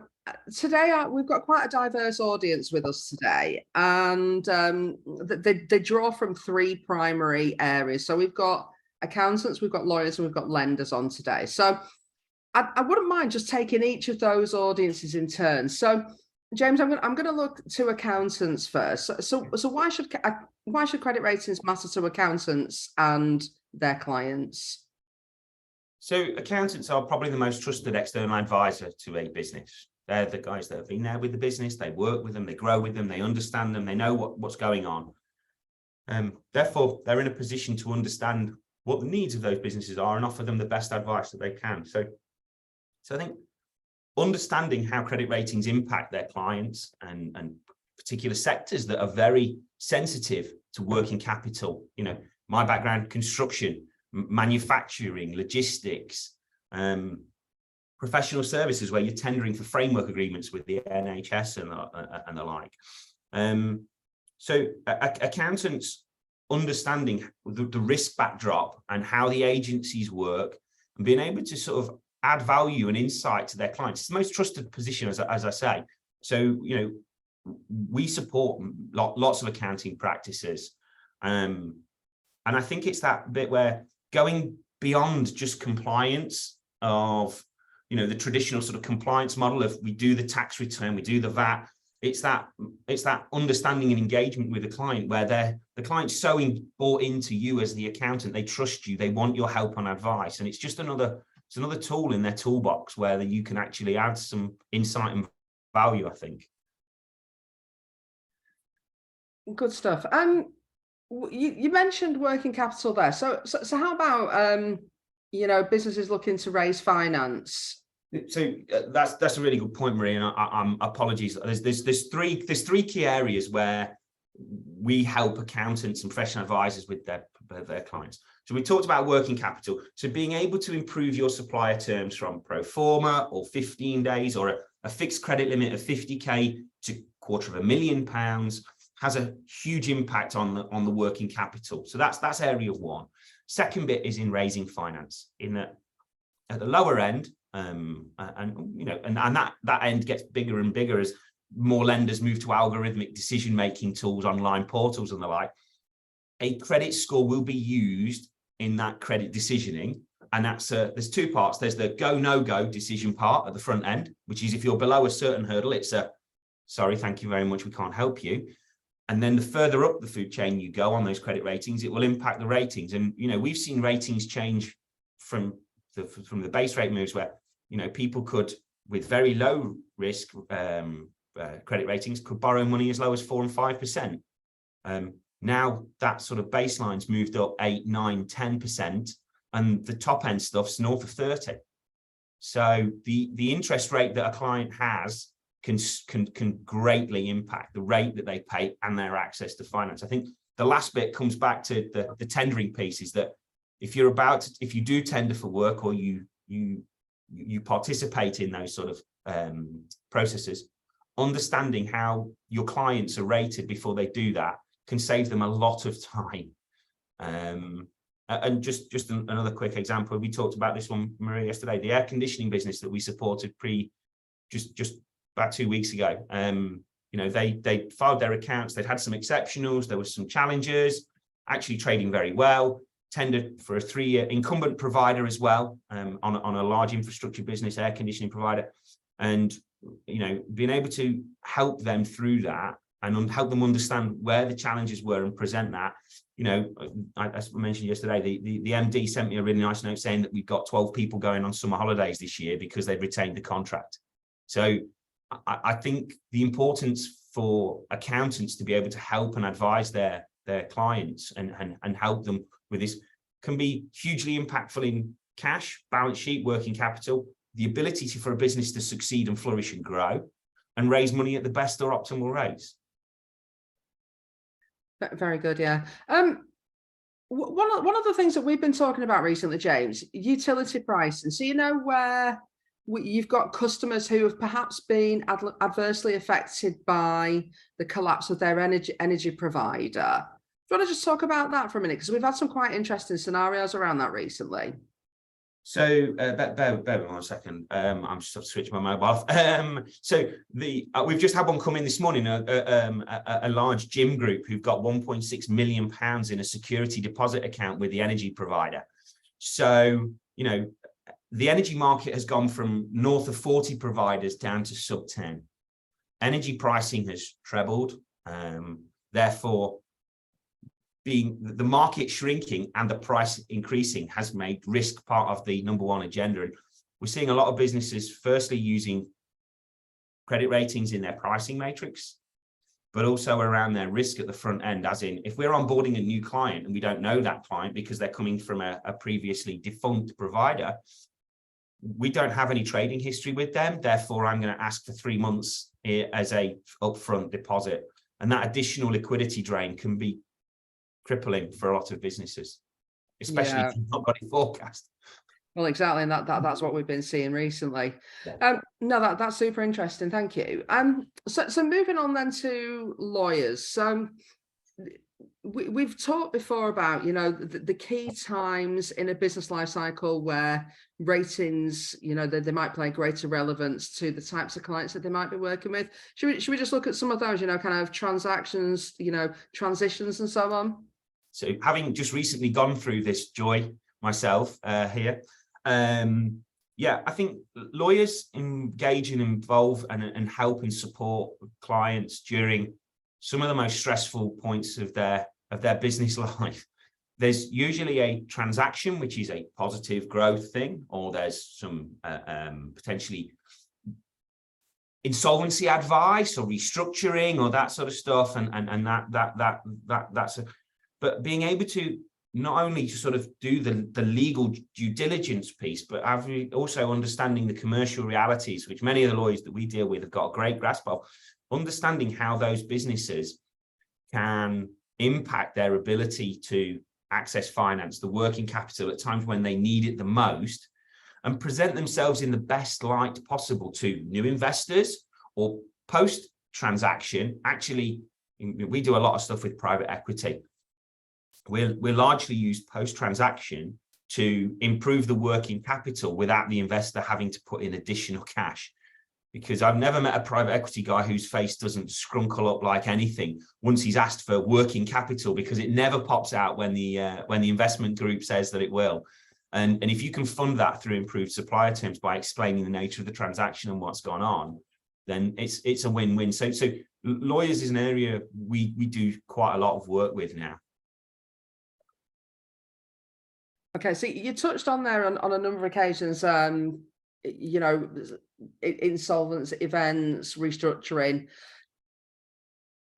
today we've got quite a diverse audience with us today, and they draw from three primary areas. So we've got accountants, we've got lawyers, and we've got lenders on today. So I wouldn't mind just taking each of those audiences in turn. So James, I'm going to look to accountants first. So why should credit ratings matter to accountants and their clients? So accountants are probably the most trusted external advisor to a business. They're the guys that have been there with the business. They work with them, they grow with them, they understand them, they know what's going on. Therefore, they're in a position to understand what the needs of those businesses are and offer them the best advice that they can. So I think understanding how credit ratings impact their clients and particular sectors that are very sensitive to working capital. You know, my background, construction, manufacturing, logistics, professional services, where you're tendering for framework agreements with the NHS and the like. So accountants understanding the risk backdrop and how the agencies work and being able to sort of add value and insight to their clients. It's the most trusted position, as I say. So, you know, we support lots of accounting practices. And I think it's that bit where going beyond just compliance of, you know, the traditional sort of compliance model of we do the tax return, we do the VAT. It's that understanding and engagement with the client where the client's so bought into you as the accountant, they trust you, they want your help and advice. And it's just another tool in their toolbox where you can actually add some insight and value, I think. Good stuff. You mentioned working capital there. So how about you know, businesses looking to raise finance? So that's a really good point, Marie. And I'm apologies. There's three key areas where we help accountants and professional advisors with their clients. So we talked about working capital. So being able to improve your supplier terms from pro forma or 15 days or a fixed credit limit of 50K to £250,000 has a huge impact on the working capital. So that's area one. Second bit is in raising finance. In that at the lower end, and you know, and that end gets bigger and bigger as more lenders move to algorithmic decision-making tools, online portals and the like. A credit score will be used in that credit decisioning. And that's there's two parts. There's the go, no go decision part at the front end, which is if you're below a certain hurdle, it's a, sorry, thank you very much, we can't help you. And then the further up the food chain you go on those credit ratings, it will impact the ratings. And, you know, we've seen ratings change from the base rate moves where, you know, people could, with very low risk credit ratings, could borrow money as low as 4 and 5%. Now that sort of baseline's moved up 8, 9, 10%, and the top end stuff's north of 30. So the interest rate that a client has can greatly impact the rate that they pay and their access to finance. I think the last bit comes back to the tendering piece, is that if you do tender for work or you participate in those sort of processes, understanding how your clients are rated before they do that can save them a lot of time. And just another quick example, we talked about this one, Maria, yesterday, the air conditioning business that we supported just about 2 weeks ago. You know, they filed their accounts, they'd had some exceptionals, there was some challenges, actually trading very well, tendered for a 3-year incumbent provider as well, on a large infrastructure business, air conditioning provider. And, you know, being able to help them through that and help them understand where the challenges were and present that. You know, as I mentioned yesterday, the MD sent me a really nice note saying that we've got 12 people going on summer holidays this year because they've retained the contract. So I think the importance for accountants to be able to help and advise their clients and help them with this can be hugely impactful in cash, balance sheet, working capital, the ability for a business to succeed and flourish and grow and raise money at the best or optimal rates. Very good, yeah. One of the things that we've been talking about recently, James, utility pricing. So, you know, where you've got customers who have perhaps been adversely affected by the collapse of their energy provider. Do you want to just talk about that for a minute? Because we've had some quite interesting scenarios around that recently. So bear with me 1 second. I'm just switching my mobile off. So we've just had one come in this morning, a large gym group who've got £1.6 million in a security deposit account with the energy provider. So, you know, the energy market has gone from north of 40 providers down to sub 10. Energy pricing has trebled. Therefore, being the market shrinking and the price increasing has made risk part of the #1 agenda. And we're seeing a lot of businesses firstly using credit ratings in their pricing matrix, but also around their risk at the front end, as in if we're onboarding a new client and we don't know that client because they're coming from a previously defunct provider, we don't have any trading history with them. Therefore, I'm going to ask for 3 months as a upfront deposit. And that additional liquidity drain can be crippling for a lot of businesses, especially if you've not got a forecast. Well, exactly, and that's what we've been seeing recently. Yeah. No, that's super interesting. Thank you. So moving on then to lawyers. So we've talked before about, you know, the key times in a business life cycle where ratings, you know, they might play greater relevance to the types of clients that they might be working with. Should we just look at some of those, you know, kind of transactions, you know, transitions and so on? So having just recently gone through this, Joy, myself here, yeah, I think lawyers engage and involve and help and support clients during some of the most stressful points of their business life. There's usually a transaction, which is a positive growth thing, or there's some potentially insolvency advice or restructuring or that sort of stuff, and that's a. But being able to not only to sort of do the legal due diligence piece, but also understanding the commercial realities, which many of the lawyers that we deal with have got a great grasp of, understanding how those businesses can impact their ability to access finance, the working capital at times when they need it the most, and present themselves in the best light possible to new investors or post-transaction. Actually, we do a lot of stuff with private equity. We're largely used post-transaction to improve the working capital without the investor having to put in additional cash. Because I've never met a private equity guy whose face doesn't scrunkle up like anything once he's asked for working capital, because it never pops out when the investment group says that it will. And if you can fund that through improved supplier terms by explaining the nature of the transaction and what's gone on, then it's a win-win. So lawyers is an area we do quite a lot of work with now. Okay, so you touched on there on a number of occasions, you know, insolvency events, restructuring.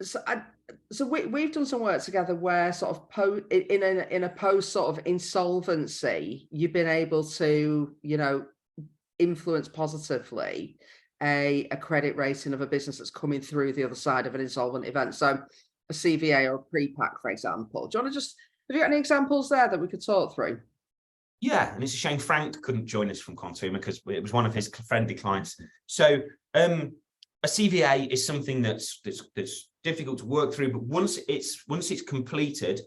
So we've done some work together where sort of in a post sort of insolvency, you've been able to, you know, influence positively a credit rating of a business that's coming through the other side of an insolvent event. So a CVA or a pre-pack, for example. Do you want to just, have you got any examples there that we could talk through? Yeah, and it's a shame Frank couldn't join us from Quantuma because it was one of his friendly clients. So a CVA is something that's difficult to work through, but once it's completed,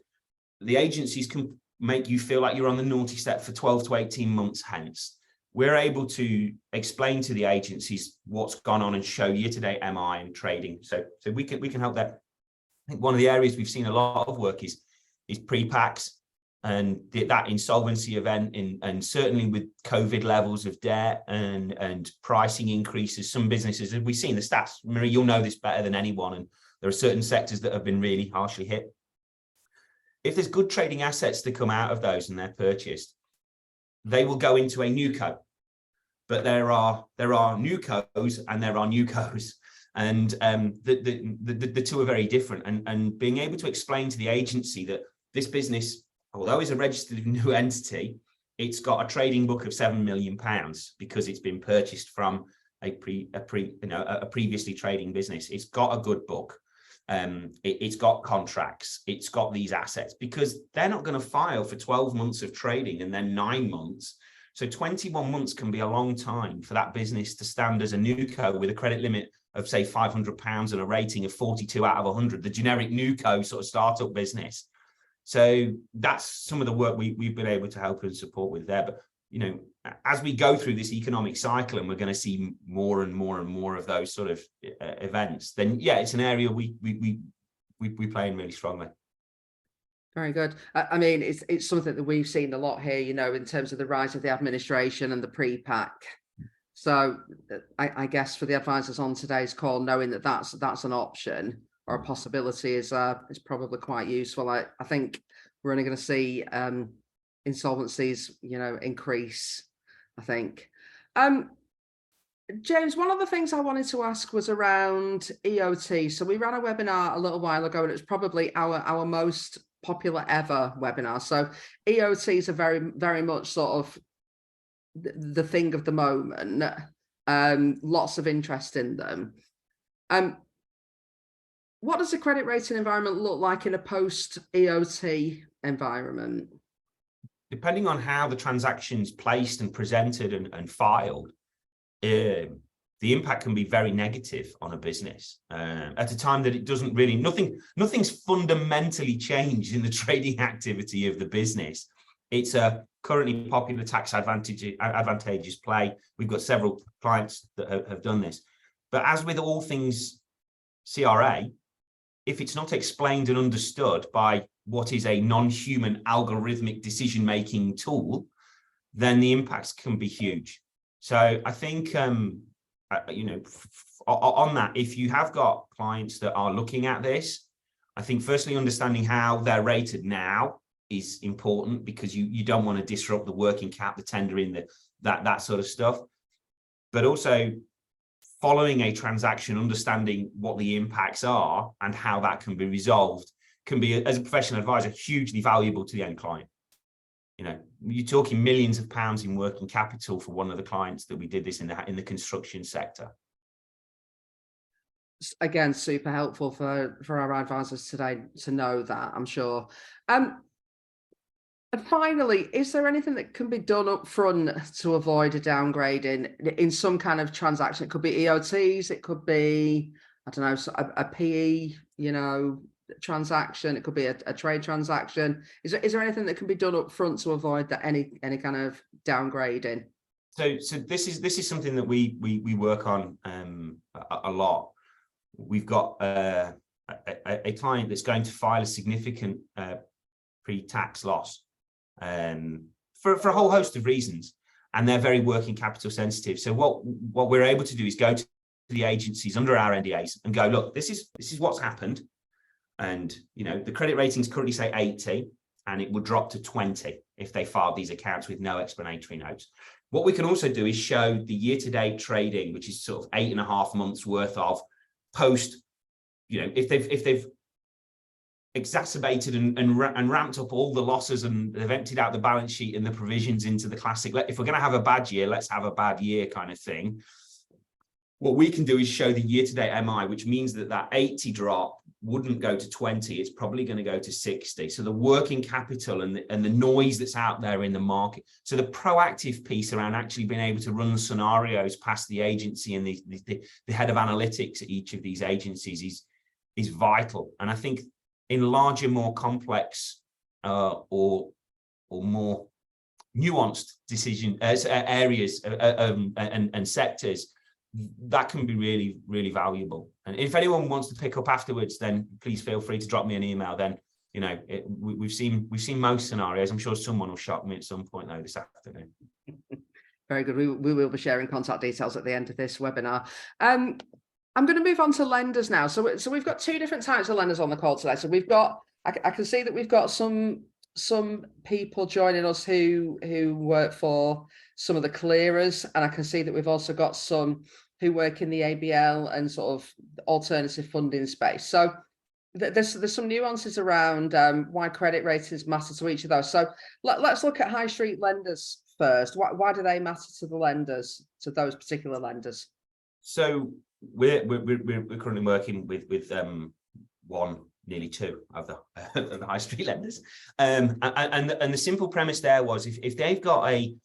the agencies can make you feel like you're on the naughty step for 12 to 18 months hence. We're able to explain to the agencies what's gone on and show year-to-date MI and trading. So we can help there. I think one of the areas we've seen a lot of work is pre-packs and that insolvency event, and certainly with COVID levels of debt and pricing increases, some businesses, and we've seen the stats, Marie, you'll know this better than anyone, and there are certain sectors that have been really harshly hit. If there's good trading assets that come out of those and they're purchased, they will go into a new co. But there are new cos and there are new cos, and the two are very different. And being able to explain to the agency that this business, although it's a registered new entity, it's got a trading book of £7 million because it's been purchased from a previously trading business. It's got a good book. It's got contracts. It's got these assets, because they're not going to file for 12 months of trading and then 9 months. So 21 months can be a long time for that business to stand as a newco with a credit limit of, say, £500 and a rating of 42 out of 100, the generic newco sort of startup business. So that's some of the work we've been able to help and support with there. But, you know, as we go through this economic cycle and we're going to see more and more and more of those sort of events, then yeah, it's an area we play in really strongly. Very good. I mean, it's something that we've seen a lot here, you know, in terms of the rise of the administration and the pre-pack. So I guess for the advisors on today's call, knowing that that's an option or a possibility is probably quite useful. I think we're only going to see insolvencies, you know, increase, I think. James, one of the things I wanted to ask was around EOT. So we ran a webinar a little while ago, and it's probably our most popular ever webinar. So EOTs are very, very much sort of the thing of the moment. Lots of interest in them. What does the credit rating environment look like in a post-EOT environment? Depending on how the transaction's placed and presented and filed, the impact can be very negative on a business at a time that it doesn't really, nothing's fundamentally changed in the trading activity of the business. It's a currently popular tax advantageous play. We've got several clients that have done this. But as with all things CRA, if it's not explained and understood by what is a non-human algorithmic decision-making tool, then the impacts can be huge. So I think, you know, on that, if you have got clients that are looking at this, I think firstly understanding how they're rated now is important, because you don't want to disrupt the working cap, the tendering, that sort of stuff. But also following a transaction, understanding what the impacts are and how that can be resolved can be, as a professional advisor, hugely valuable to the end client. You know, you're talking millions of pounds in working capital for one of the clients that we did this in the construction sector. Again, super helpful for our advisors today to know that, I'm sure. And finally, is there anything that can be done up front to avoid a downgrade in some kind of transaction? It could be EOTs, it could be, I don't know, a PE, you know, transaction, it could be a trade transaction. Is there anything that can be done up front to avoid that any kind of downgrading? So this is something that we work on a lot. We've got a client that's going to file a significant pre-tax loss for a whole host of reasons, and they're very working capital sensitive. So what we're able to do is go to the agencies under our NDAs and go, look, this is what's happened, and you know the credit ratings currently say 80, and it would drop to 20 if they filed these accounts with no explanatory notes. What we can also do is show the year-to-date trading, which is sort of 8.5 months worth of post, you know, if they've exacerbated and ramped up all the losses and they've emptied out the balance sheet and the provisions into the classic, if we're going to have a bad year, let's have a bad year kind of thing. What we can do is show the year-to-date MI, which means that 80 drop wouldn't go to 20, it's probably going to go to 60. So the working capital and the noise that's out there in the market. So the proactive piece around actually being able to run scenarios past the agency and the head of analytics at each of these agencies is vital. And I think in larger, more complex or more nuanced decision areas and sectors, that can be really, really valuable. And if anyone wants to pick up afterwards, then please feel free to drop me an email. Then, you know, we've seen most scenarios. I'm sure someone will shock me at some point though this afternoon. Very good. We will be sharing contact details at the end of this webinar. I'm going to move on to lenders now. So we've got two different types of lenders on the call today. So we've got, I can see that we've got some people joining us who work for some of the clearers, and I can see that we've also got some who work in the ABL and sort of alternative funding space. So there's some nuances around why credit ratings matter to each of those. So let's look at high street lenders first. Why do they matter to the lenders, to those particular lenders? So we're currently working with one, nearly two of the high street lenders, and the simple premise there was if they've got a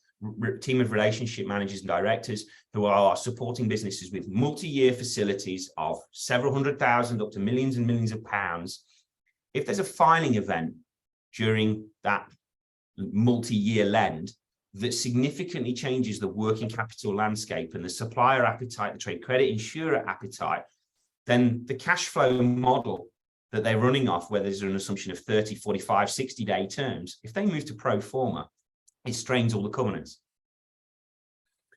team of relationship managers and directors who are supporting businesses with multi-year facilities of several $100,000 up to millions and millions of pounds, if there's a filing event during that multi-year lend that significantly changes the working capital landscape and the supplier appetite, the trade credit insurer appetite, then the cash flow model that they're running off, where there's an assumption of 30, 45, 60-day terms, if they move to pro forma, it strains all the covenants.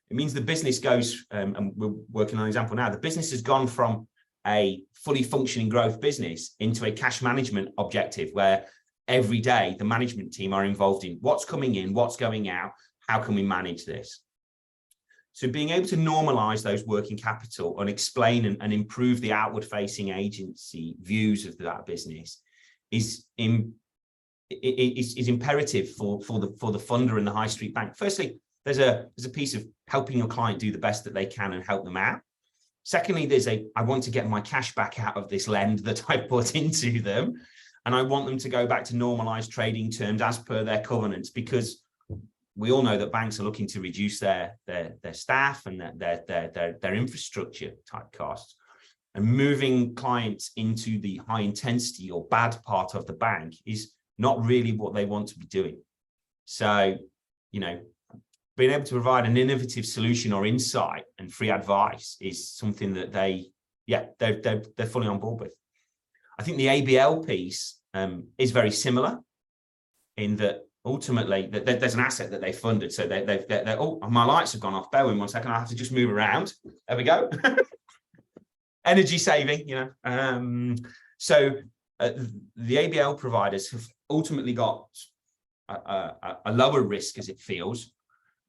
It means the business goes, and we're working on an example now, the business has gone from a fully functioning growth business into a cash management objective where every day the management team are involved in what's coming in, what's going out, how can we manage this? So being able to normalize those working capital and explain and improve the outward facing agency views of that business is imperative for the funder and the high street bank. Firstly, there's a piece of helping your client do the best that they can and help them out. Secondly, there's I want to get my cash back out of this lend that I put into them, and I want them to go back to normalized trading terms as per their covenants, because we all know that banks are looking to reduce their staff and their infrastructure type costs, and moving clients into the high intensity or bad part of the bank is not really what they want to be doing. So, being able to provide an innovative solution or insight and free advice is something that they're fully on board with. I think the ABL piece is very similar in that ultimately there's an asset that they funded. So they're oh, my lights have gone off. Bear with me 1 second. I have to just move around. There we go. Energy saving, So the ABL providers have ultimately got a lower risk, as it feels,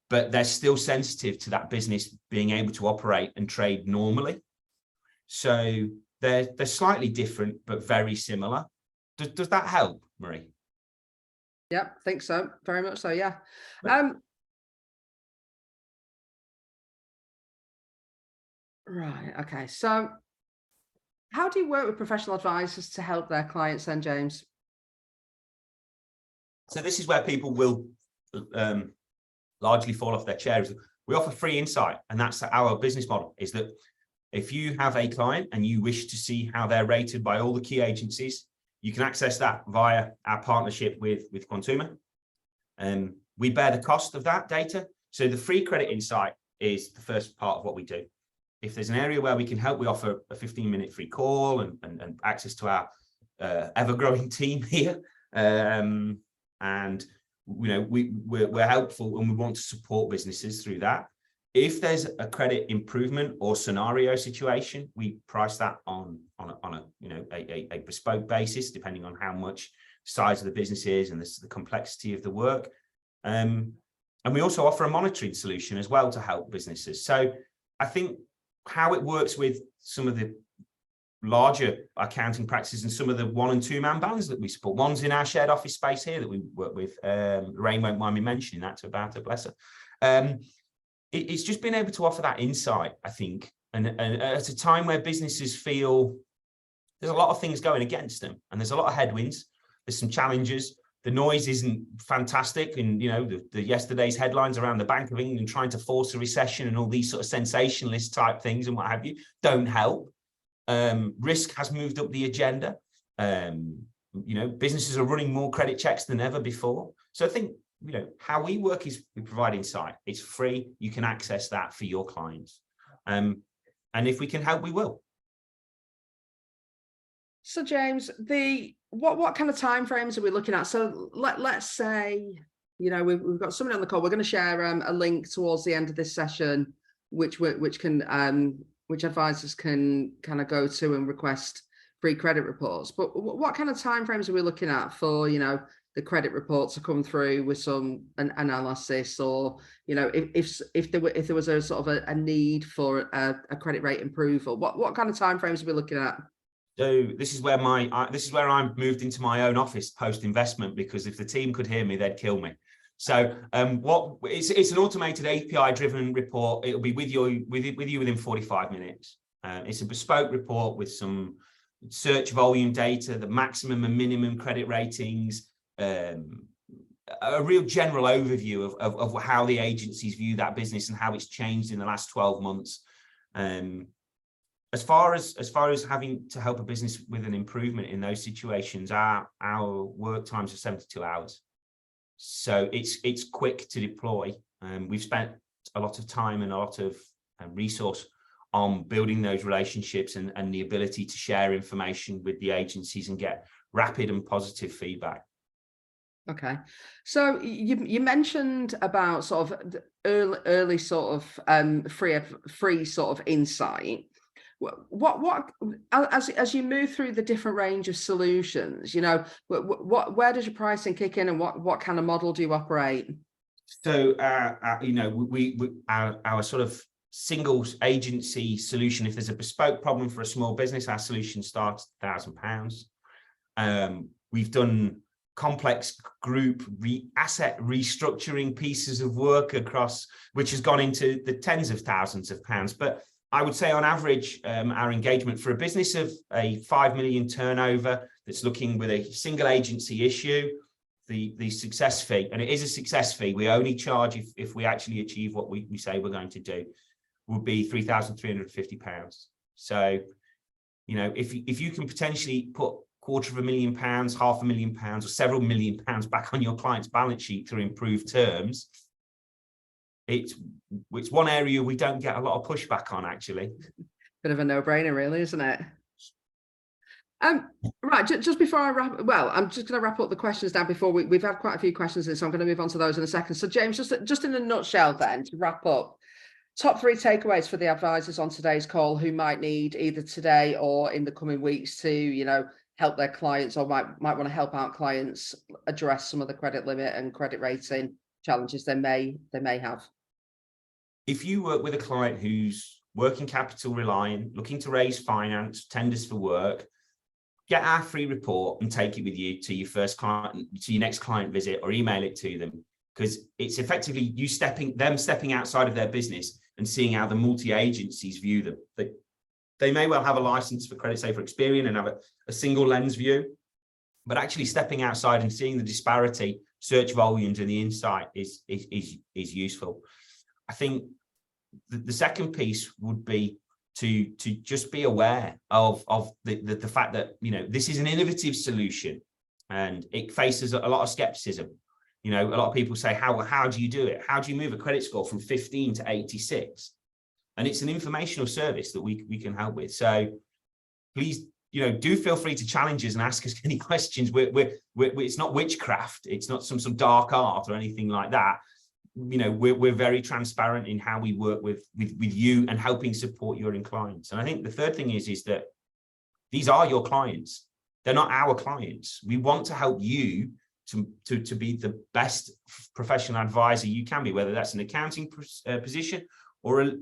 but they're still sensitive to that business being able to operate and trade normally. So they're slightly different, but very similar. Does that help, Marie? Yeah, I think so. Very much so. Yeah. Right. Okay. So how do you work with professional advisors to help their clients then, James? So this is where people will largely fall off their chairs. We offer free insight, and that's our business model, is that if you have a client and you wish to see how they're rated by all the key agencies, you can access that via our partnership with Quantuma. We bear the cost of that data. So the free credit insight is the first part of what we do. If there's an area where we can help, we offer a 15-minute free call and access to our ever-growing team here. And we're helpful, and we want to support businesses through that. If there's a credit improvement or scenario situation, we price that on a bespoke basis, depending on how much size of the business is and the complexity of the work. And we also offer a monitoring solution as well to help businesses. So I think how it works with some of the larger accounting practices and some of the 1- and 2-man bands that we support. One's in our shared office space here that we work with. Rain won't mind me mentioning that about her, bless her. It's just being able to offer that insight, I think, and at a time where businesses feel there's a lot of things going against them, and there's a lot of headwinds, there's some challenges. The noise isn't fantastic, and the yesterday's headlines around the Bank of England trying to force a recession and all these sort of sensationalist type things and what have you don't help. Risk has moved up the agenda. Businesses are running more credit checks than ever before. So I think how we work is we provide insight. It's free. You can access that for your clients. And if we can help, we will. So James, what kind of timeframes are we looking at? So let's say, we've got somebody on the call. We're going to share a link towards the end of this session, which advisors can kind of go to and request free credit reports. But what kind of timeframes are we looking at for, the credit reports to come through with some analysis, or if there was a sort of a need for a credit rate approval? What kind of timeframes are we looking at? So this is where I'm moved into my own office post investment, because if the team could hear me, they'd kill me. So it's an automated API driven report. It'll be with you within 45 minutes. It's a bespoke report with some search volume data, the maximum and minimum credit ratings, a real general overview of how the agencies view that business and how it's changed in the last 12 months. As far as having to help a business with an improvement in those situations, our work times are 72 hours. So it's quick to deploy. We've spent a lot of time and a lot of resource on building those relationships and the ability to share information with the agencies and get rapid and positive feedback. Okay. So you mentioned about sort of early sort of free sort of insight. What as you move through the different range of solutions, you know, where does your pricing kick in, and what kind of model do you operate? So you know, our sort of single agency solution, if there's a bespoke problem for a small business, our solution starts at £1,000. We've done complex group asset restructuring pieces of work across, which has gone into the tens of thousands of pounds. But I would say on average, our engagement for a business of a 5 million turnover that's looking with a single agency issue, the success fee, and it is a success fee, we only charge if we actually achieve what we say we're going to do, would be £3,350. So, you know, if you can potentially put £250,000, £500,000, or several £1 million back on your client's balance sheet through improved terms, it's one area we don't get a lot of pushback on, actually. Bit of a no-brainer, really, isn't it? Right, just before I wrap, well, I'm just going to wrap up the questions now. Before we've had quite a few questions in, so I'm going to move on to those in a second. So James, just in a nutshell then, to wrap up, top 3 takeaways for the advisors on today's call who might need either today or in the coming weeks to, you know, help their clients, or might want to help out clients address some of the credit limit and credit rating challenges they may have. If you work with a client who's working capital reliant, looking to raise finance, tenders for work, get our free report and take it with you to your first client, to your next client visit, or email it to them, because it's effectively you stepping outside of their business and seeing how the multi-agencies view them. They may well have a license for Credit Safer Experian and have a single lens view, but actually stepping outside and seeing the disparity, search volumes, and the insight is useful. I think the second piece would be to just be aware of the fact that, you know, this is an innovative solution and it faces a lot of skepticism. You know, a lot of people say, how do you do it? How do you move a credit score from 15 to 86? And it's an informational service that we can help with. So please, you know, do feel free to challenge us and ask us any questions. It's not witchcraft. It's not some dark art or anything like that. You know, we're very transparent in how we work with you and helping support your clients. And I think the third thing is that these are your clients. They're not our clients. We want to help you to be the best professional advisor you can be, whether that's an accounting position or a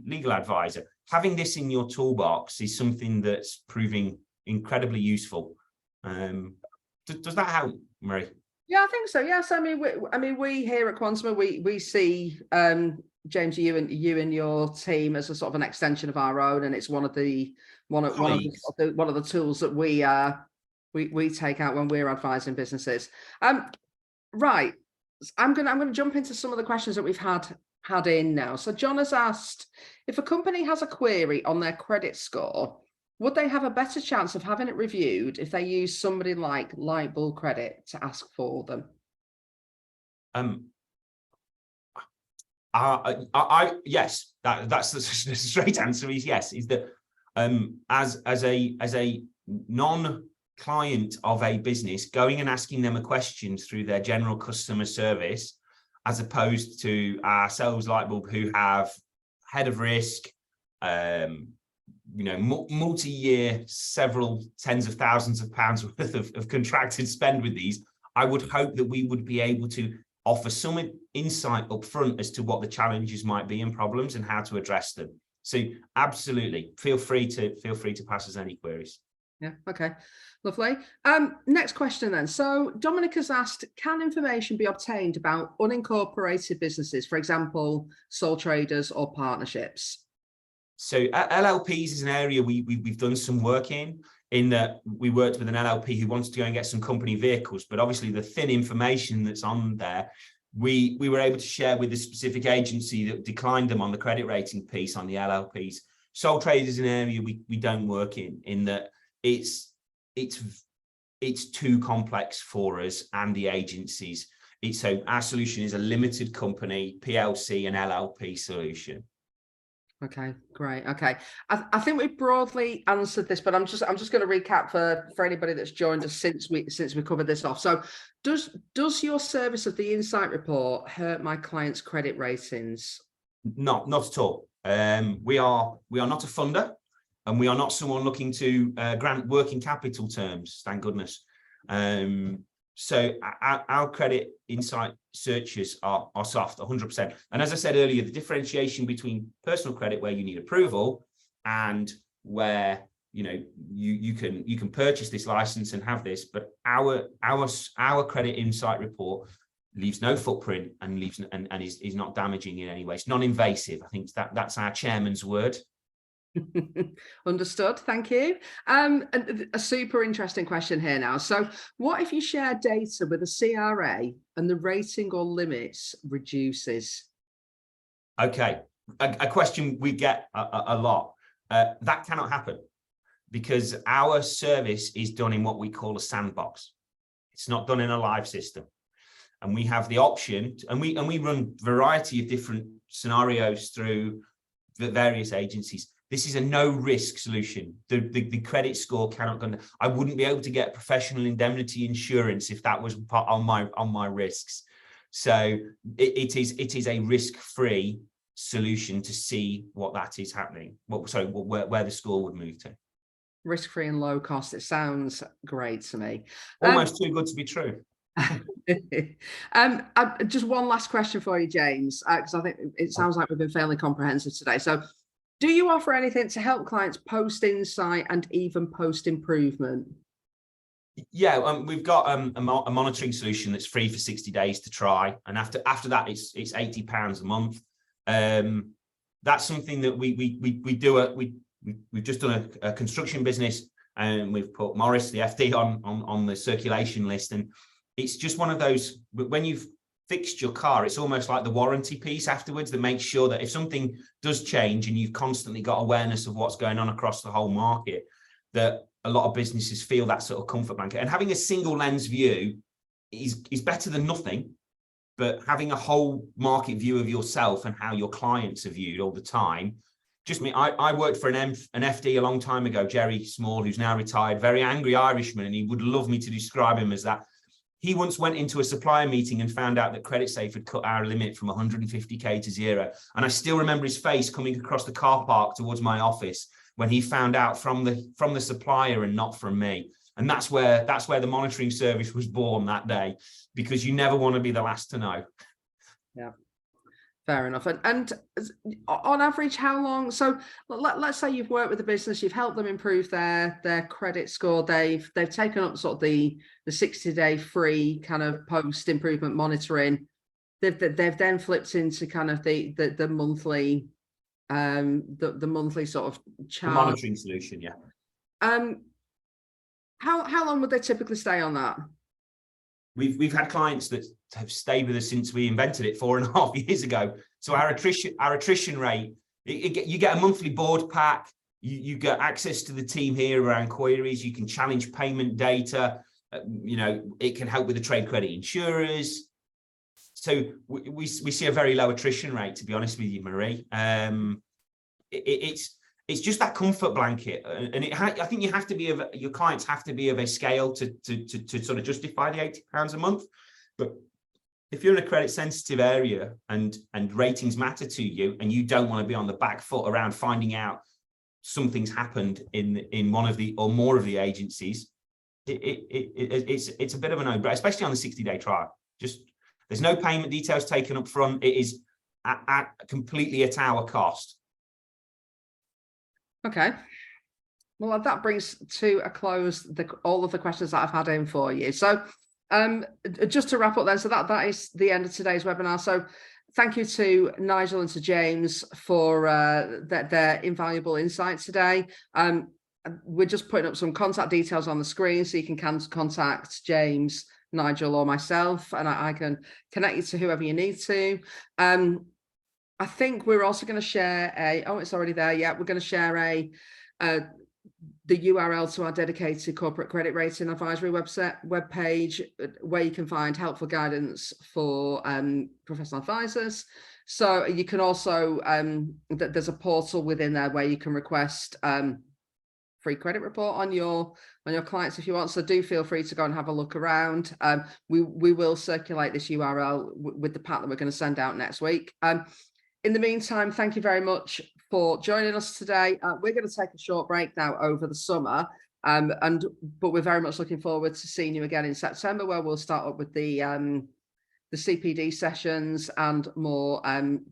legal advisor. Having this in your toolbox is something that's proving incredibly useful. Does that help, Marie? Yeah, I think so. Yes, I mean, we here at Quantum, we see James, you and your team as a sort of an extension of our own, and it's one of the tools that we take out when we're advising businesses. Right, I'm gonna jump into some of the questions that we've had in now. So John has asked, if a company has a query on their credit score, would they have a better chance of having it reviewed if they use somebody like Lightbulb Credit to ask for them? Yes, that's the straight answer is yes. Is that as a non-client of a business, going and asking them a question through their general customer service, as opposed to ourselves, Lightbulb, who have head of risk, you know, multi-year, several tens of thousands of pounds worth of contracted spend with these, I would hope that we would be able to offer some insight up front as to what the challenges might be and problems and how to address them. So absolutely, feel free to pass us any queries. Yeah, okay, lovely. Next question then. So Dominic has asked, can information be obtained about unincorporated businesses, for example, sole traders or partnerships? So LLPs is an area we've done some work in that we worked with an LLP who wanted to go and get some company vehicles, but obviously the thin information that's on there, we were able to share with the specific agency that declined them on the credit rating piece on the LLPs. Sole traders is an area we don't work in that it's too complex for us and the agencies. So our solution is a limited company, PLC and LLP solution. Okay, great. Okay, I think we broadly answered this, but I'm just going to recap for anybody that's joined us since we covered this off. So, does your service of the Insight report hurt my clients' credit ratings? Not at all. We are not a funder, and we are not someone looking to grant working capital terms. Thank goodness. So our credit insight searches are soft, 100%. And as I said earlier, the differentiation between personal credit, where you need approval, and where you can purchase this license and have this, but our credit insight report leaves no footprint and is not damaging in any way. It's non-invasive. I think that's our chairman's word. Understood. Thank you. And a super interesting question here now. So what if you share data with a CRA and the rating or limits reduces? Okay. A question we get a lot. That cannot happen because our service is done in what we call a sandbox. It's not done in a live system. And we have the option, and we run a variety of different scenarios through the various agencies. This is a no risk solution. The credit score cannot go. I wouldn't be able to get professional indemnity insurance if that was part on my risks. So it is a risk-free solution to see what that is happening. Where the score would move to. Risk-free and low cost. It sounds great to me. Almost too good to be true. Just one last question for you, James, because I think it sounds like we've been fairly comprehensive today. So, do you offer anything to help clients post insight and even post improvement? Yeah, we've got a monitoring solution that's free for 60 days to try, and after that, it's £80 a month. That's something that we do. We've just done a construction business, and we've put Morris, the FD, on the circulation list, and it's just one of those, when you've fixed your car, it's almost like the warranty piece afterwards that makes sure that if something does change and you've constantly got awareness of what's going on across the whole market, that a lot of businesses feel that sort of comfort blanket. And having a single lens view is better than nothing, but having a whole market view of yourself and how your clients are viewed all the time. Just me, I worked for an FD a long time ago, Jerry Small, who's now retired, very angry Irishman, and he would love me to describe him as that. He once went into a supplier meeting and found out that CreditSafe had cut our limit from 150k to 0. And I still remember his face coming across the car park towards my office when he found out from the supplier and not from me. And that's where the monitoring service was born that day, because you never want to be the last to know. Yeah. Fair enough. And on average, how long? So let's say you've worked with a business, you've helped them improve their credit score. They've taken up sort of the 60-day free kind of post improvement monitoring. They've then flipped into kind of the monthly the monthly sort of charge. The monitoring solution, yeah. How long would they typically stay on that? We've had clients that have stayed with us since we invented it 4.5 years ago. So our attrition rate, you get a monthly board pack, you get access to the team here around queries, you can challenge payment data, it can help with the trade credit insurers. So we see a very low attrition rate, to be honest with you, Marie. It's just that comfort blanket, and I think your clients have to be of a scale to sort of justify the £80 a month. But if you're in a credit sensitive area and ratings matter to you, and you don't want to be on the back foot around finding out something's happened in one of the or more of the agencies, it's a bit of a no-brainer, especially on the 60-day trial. Just there's no payment details taken up front. It is completely at our cost. Okay. Well, that brings to a close all of the questions that I've had in for you. So just to wrap up then, so that is the end of today's webinar. So thank you to Nigel and to James for their invaluable insights today. We're just putting up some contact details on the screen so you can contact James, Nigel, or myself, and I can connect you to whoever you need to. I think we're also going to share it's already there. Yeah, we're going to share the URL to our dedicated corporate credit rating advisory webpage, where you can find helpful guidance for professional advisors. So you can also there's a portal within there where you can request free credit report on your clients if you want. So do feel free to go and have a look around. We will circulate this URL with the pack that we're going to send out next week. In the meantime, thank you very much for joining us today. We're going to take a short break now over the summer, but we're very much looking forward to seeing you again in September, where we'll start up with the CPD sessions and more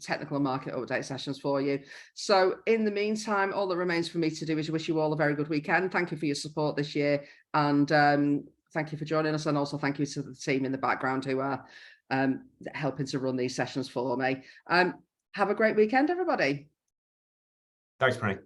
technical and market update sessions for you. So in the meantime, all that remains for me to do is wish you all a very good weekend. Thank you for your support this year, and thank you for joining us, and also thank you to the team in the background who are helping to run these sessions for me. Have a great weekend, everybody. Thanks, Marie.